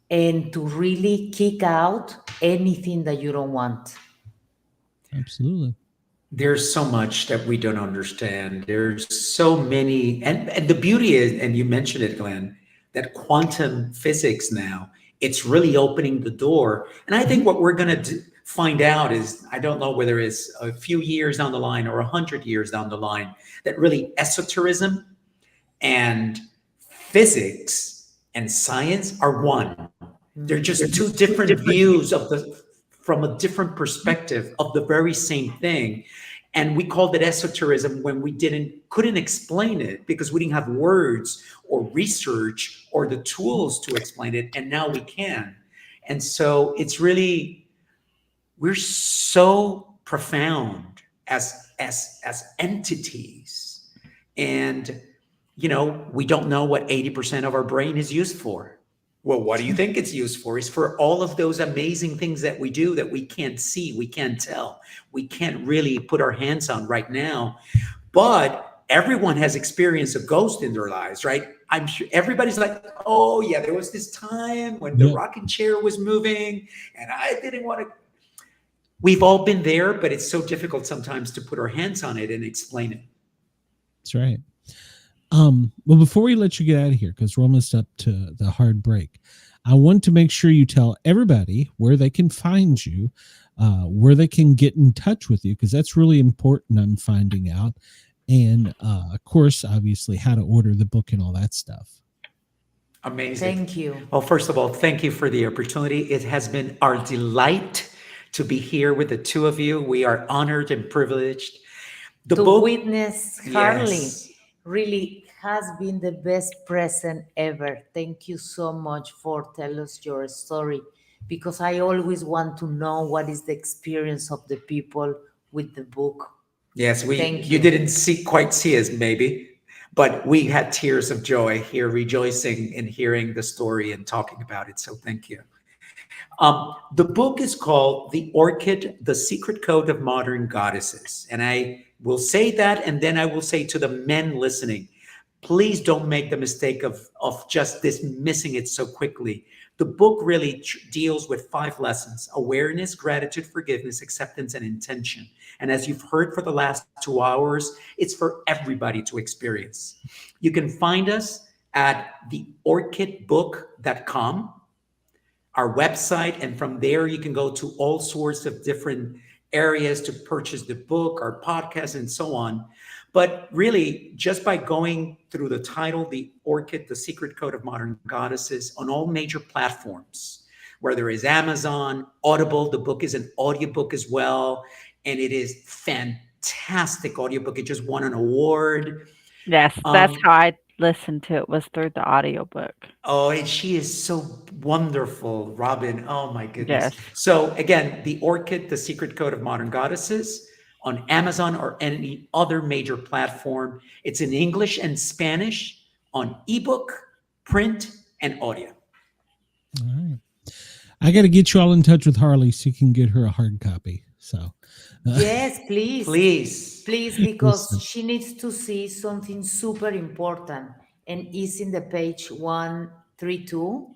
Speaker 3: and to really kick out anything that you don't want.
Speaker 1: Absolutely.
Speaker 4: There's so much that we don't understand. There's so many, and the beauty is, and you mentioned it, Glenn, that quantum physics now, it's really opening the door. And I think what we're going to find out is, I don't know whether it's a few years down the line or 100 years down the line, that really esotericism and physics and science are one. They're just two different views from a different perspective of the very same thing. And we called it esotericism when we couldn't explain it because we didn't have words or research or the tools to explain it. And now we can. And so it's really, we're so profound as entities. And, you know, we don't know what 80% of our brain is used for. Well, what do you think it's used for? It's for all of those amazing things that we do that we can't see, we can't tell, we can't really put our hands on right now. But everyone has experienced a ghost in their lives, right? I'm sure everybody's like, oh yeah, there was this time when the rocking chair was moving and I didn't want to. We've all been there, but it's so difficult sometimes to put our hands on it and explain it.
Speaker 1: That's right. Well, before we let you get out of here, because we're almost up to the hard break, I want to make sure you tell everybody where they can find you, where they can get in touch with you, because that's really important, I'm finding out. And of course, obviously, how to order the book and all that stuff.
Speaker 4: Amazing.
Speaker 3: Thank you.
Speaker 4: Well, first of all, thank you for the opportunity. It has been our delight to be here with the two of you. We are honored and privileged. The
Speaker 3: To
Speaker 4: book,
Speaker 3: witness Harley
Speaker 4: yes.
Speaker 3: really has been the best present ever. Thank you so much for telling us your story, because I always want to know what is the experience of the people with the book.
Speaker 4: Yes,
Speaker 3: Thank
Speaker 4: you
Speaker 3: you.
Speaker 4: didn't quite see us maybe, but we had tears of joy here, rejoicing in hearing the story and talking about it. So thank you. The book is called The Orchid, The Secret Code of Modern Goddesses. And I will say that, and then I will say to the men listening, please don't make the mistake of just dismissing it so quickly. The book really deals with 5 lessons: awareness, gratitude, forgiveness, acceptance, and intention. And as you've heard for the last 2 hours, it's for everybody to experience. You can find us at theorchidbook.com, our website, and from there you can go to all sorts of different areas to purchase the book, our podcast, and so on. But really, just by going through the title, The Orchid, The Secret Code of Modern Goddesses, on all major platforms, where there is Amazon, Audible, the book is an audiobook as well, and it is fantastic audiobook. It just won an award.
Speaker 2: Yes, that's how I listened to it, was through the audiobook.
Speaker 4: Oh, and she is so wonderful, Robin. Oh my goodness.
Speaker 2: Yes.
Speaker 4: So again, The Orchid, The Secret Code of Modern Goddesses, on Amazon or any other major platform. It's in English and Spanish, on ebook, print, and audio.
Speaker 1: All right. I got to get you all in touch with Harley so you can get her a hard copy. So
Speaker 3: Yes, please.
Speaker 4: Please.
Speaker 3: Please, because she needs to see something super important, and is in the page 132,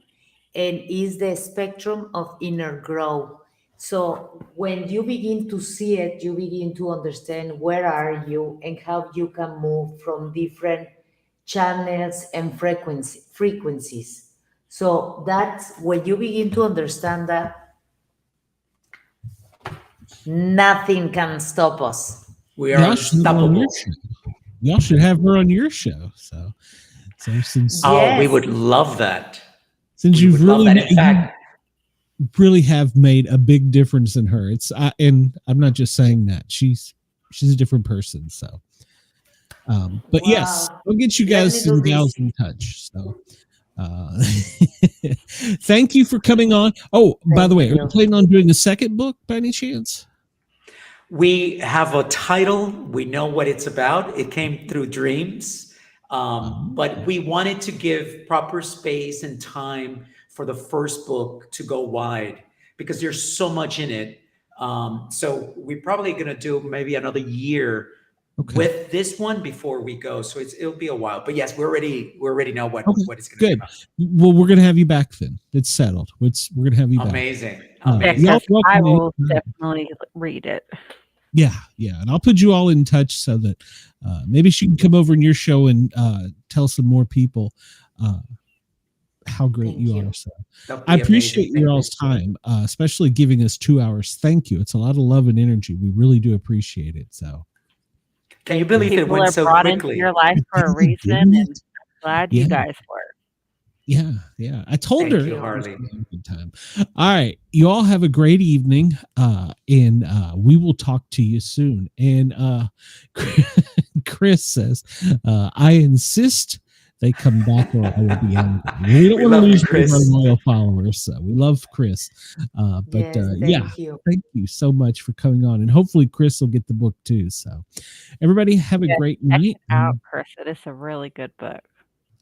Speaker 3: and is the spectrum of inner growth. So when you begin to see it, you begin to understand where are you and how you can move from different channels and frequencies. So that's when you begin to understand that, nothing can stop us.
Speaker 4: We are
Speaker 1: y'all should have her on
Speaker 4: unstoppable.
Speaker 1: your show. Y'all should have her on your show. So since
Speaker 4: Oh, we
Speaker 3: Yes.
Speaker 4: would love that.
Speaker 1: since
Speaker 4: We
Speaker 1: you've
Speaker 4: would love
Speaker 1: really
Speaker 4: that. In fact,
Speaker 1: really have made a big difference in her. And I'm not just saying that. She's a different person. So but yes,
Speaker 3: Wow.
Speaker 1: I'll get you
Speaker 3: Let
Speaker 1: guys
Speaker 3: me do
Speaker 1: and gals
Speaker 3: this.
Speaker 1: in touch. So thank you for coming on. Oh, by the
Speaker 3: Thank
Speaker 1: way, are you
Speaker 3: you.
Speaker 1: planning on doing a second book by any chance?
Speaker 4: we have a title. We know what it's about. It came through dreams. But we wanted to give proper space and time for the first book to go wide, because there's so much in it. So we're probably going to do maybe another year
Speaker 1: Okay.
Speaker 4: with this one before we go. So it'll be a while. But yes, we already know what
Speaker 1: Okay,
Speaker 4: it's going to be
Speaker 1: good.
Speaker 4: about.
Speaker 1: Well, we're gonna have you back then. It's settled. We're gonna have you back.
Speaker 4: Amazing.
Speaker 1: Yeah,
Speaker 4: Amazing.
Speaker 1: y'all
Speaker 2: Because I
Speaker 1: welcome
Speaker 2: will
Speaker 1: anytime.
Speaker 2: definitely read it.
Speaker 1: Yeah, and I'll put you all in touch so that maybe she can come over in your show and tell some more people how great
Speaker 3: Thank
Speaker 1: you
Speaker 3: you.
Speaker 1: are. So
Speaker 4: That'll
Speaker 1: I
Speaker 4: be
Speaker 1: appreciate
Speaker 4: amazing.
Speaker 1: your
Speaker 4: Thank
Speaker 1: all's time, especially giving us 2 hours. Thank you. It's a lot of love and energy. We really do appreciate it. So
Speaker 4: Can you believe it
Speaker 2: People
Speaker 4: went
Speaker 2: are
Speaker 4: so
Speaker 2: brought into
Speaker 4: quickly?
Speaker 2: your life for a reason,
Speaker 1: Didn't
Speaker 2: and
Speaker 1: it?
Speaker 2: I'm glad
Speaker 1: Yeah.
Speaker 2: you guys were.
Speaker 1: Yeah. I told
Speaker 4: Thank
Speaker 1: her
Speaker 4: you,
Speaker 1: it was
Speaker 4: Harley.
Speaker 1: gonna be a good time. All right. You all have a great evening. And we will talk to you soon. And Chris says, I insist they come back, or I will be angry. We don't
Speaker 4: We
Speaker 1: want to
Speaker 4: love you,
Speaker 1: lose one of our
Speaker 4: Chris.
Speaker 1: loyal followers. So we love Chris. But
Speaker 3: Yes,
Speaker 1: yeah,
Speaker 3: thank you.
Speaker 1: thank you so much for coming on. And hopefully Chris will get the book too. So everybody have a
Speaker 2: Yes,
Speaker 1: great
Speaker 2: check
Speaker 1: night.
Speaker 2: it out, Chris. It is a really good book.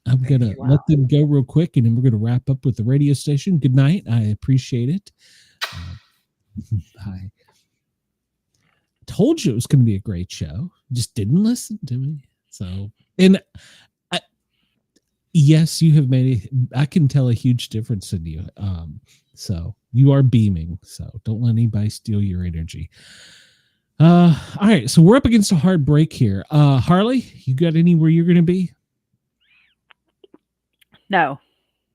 Speaker 1: I'm
Speaker 4: Thank
Speaker 1: gonna
Speaker 4: you.
Speaker 1: let them go real quick, and then we're gonna wrap up with the radio station. Good night. I appreciate it. I told you it was gonna be a great show. Just didn't listen to me. So, and yes, you have made. I can tell a huge difference in you. So you are beaming. So don't let anybody steal your energy. All right. So we're up against a hard break here. Harley, you got anywhere you're gonna be?
Speaker 2: No.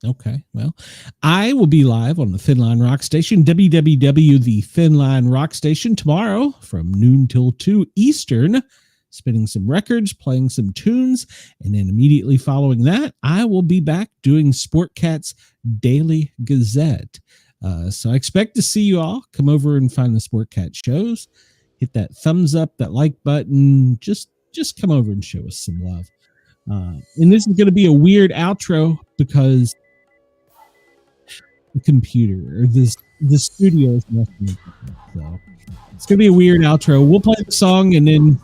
Speaker 1: Okay, well, I will be live on the Thin Line Rock Station, www, the Thin Line Rock Station, tomorrow from noon till 2 Eastern, spinning some records, playing some tunes, and then immediately following that, I will be back doing Sportcat's Daily Gazette. So I expect to see you all. Come over and find the Sportcat shows. Hit that thumbs up, that like button. Just come over and show us some love. And this is going to be a weird outro because the computer or the studio is messing with it. So it's gonna be a weird outro. We'll play the song and then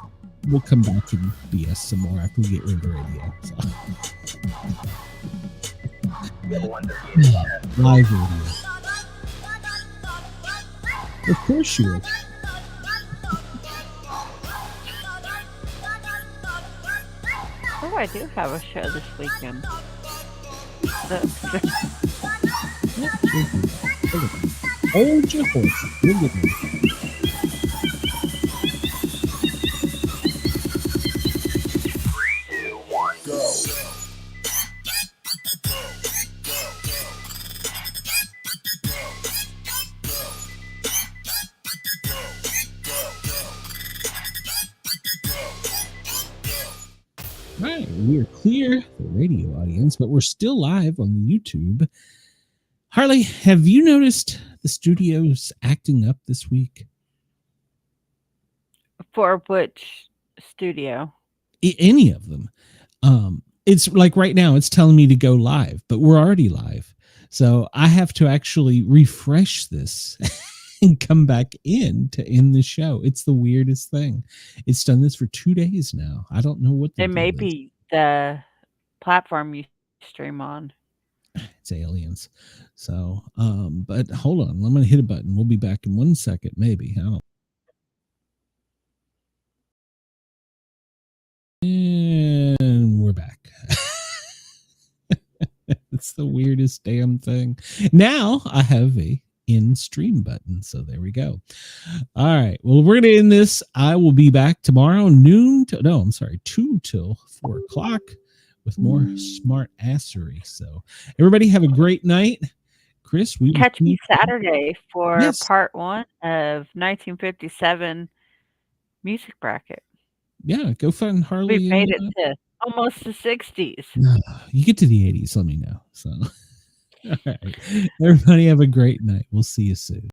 Speaker 1: we'll come back and BS some more after we get rid of the radio. So. Live radio. Of course you will.
Speaker 2: Oh, I do have a show this weekend.
Speaker 1: Hold your horses. We'll get there. Right, we are clear, the radio audience, but we're still live on YouTube. Harley, have you noticed the studios acting up this week?
Speaker 2: For which studio?
Speaker 1: Any of them. It's like right now it's telling me to go live, but we're already live. So I have to actually refresh this and come back in to end the show. It's the weirdest thing. It's done this for 2 days now. I don't know what the
Speaker 2: It may
Speaker 1: deal is.
Speaker 2: be the platform you stream on.
Speaker 1: It's aliens. So, but hold on. I'm going to hit a button. We'll be back in 1 second, maybe. I don't. And we're back. It's the weirdest damn thing. Now I have a in stream button. So there we go. All right. Well, we're going to end this. I will be back tomorrow, 2 till 4 o'clock with more smart assery. So everybody have a great night. Chris, we will
Speaker 2: Catch me
Speaker 1: see you-
Speaker 2: Saturday for
Speaker 1: Yes.
Speaker 2: part 1 of 1957 music bracket.
Speaker 1: Yeah, go find Harley.
Speaker 2: We've made it
Speaker 1: and,
Speaker 2: to almost the 60s.
Speaker 1: you get to the 80s, let me know. So, all right. Everybody have a great night. We'll see you soon.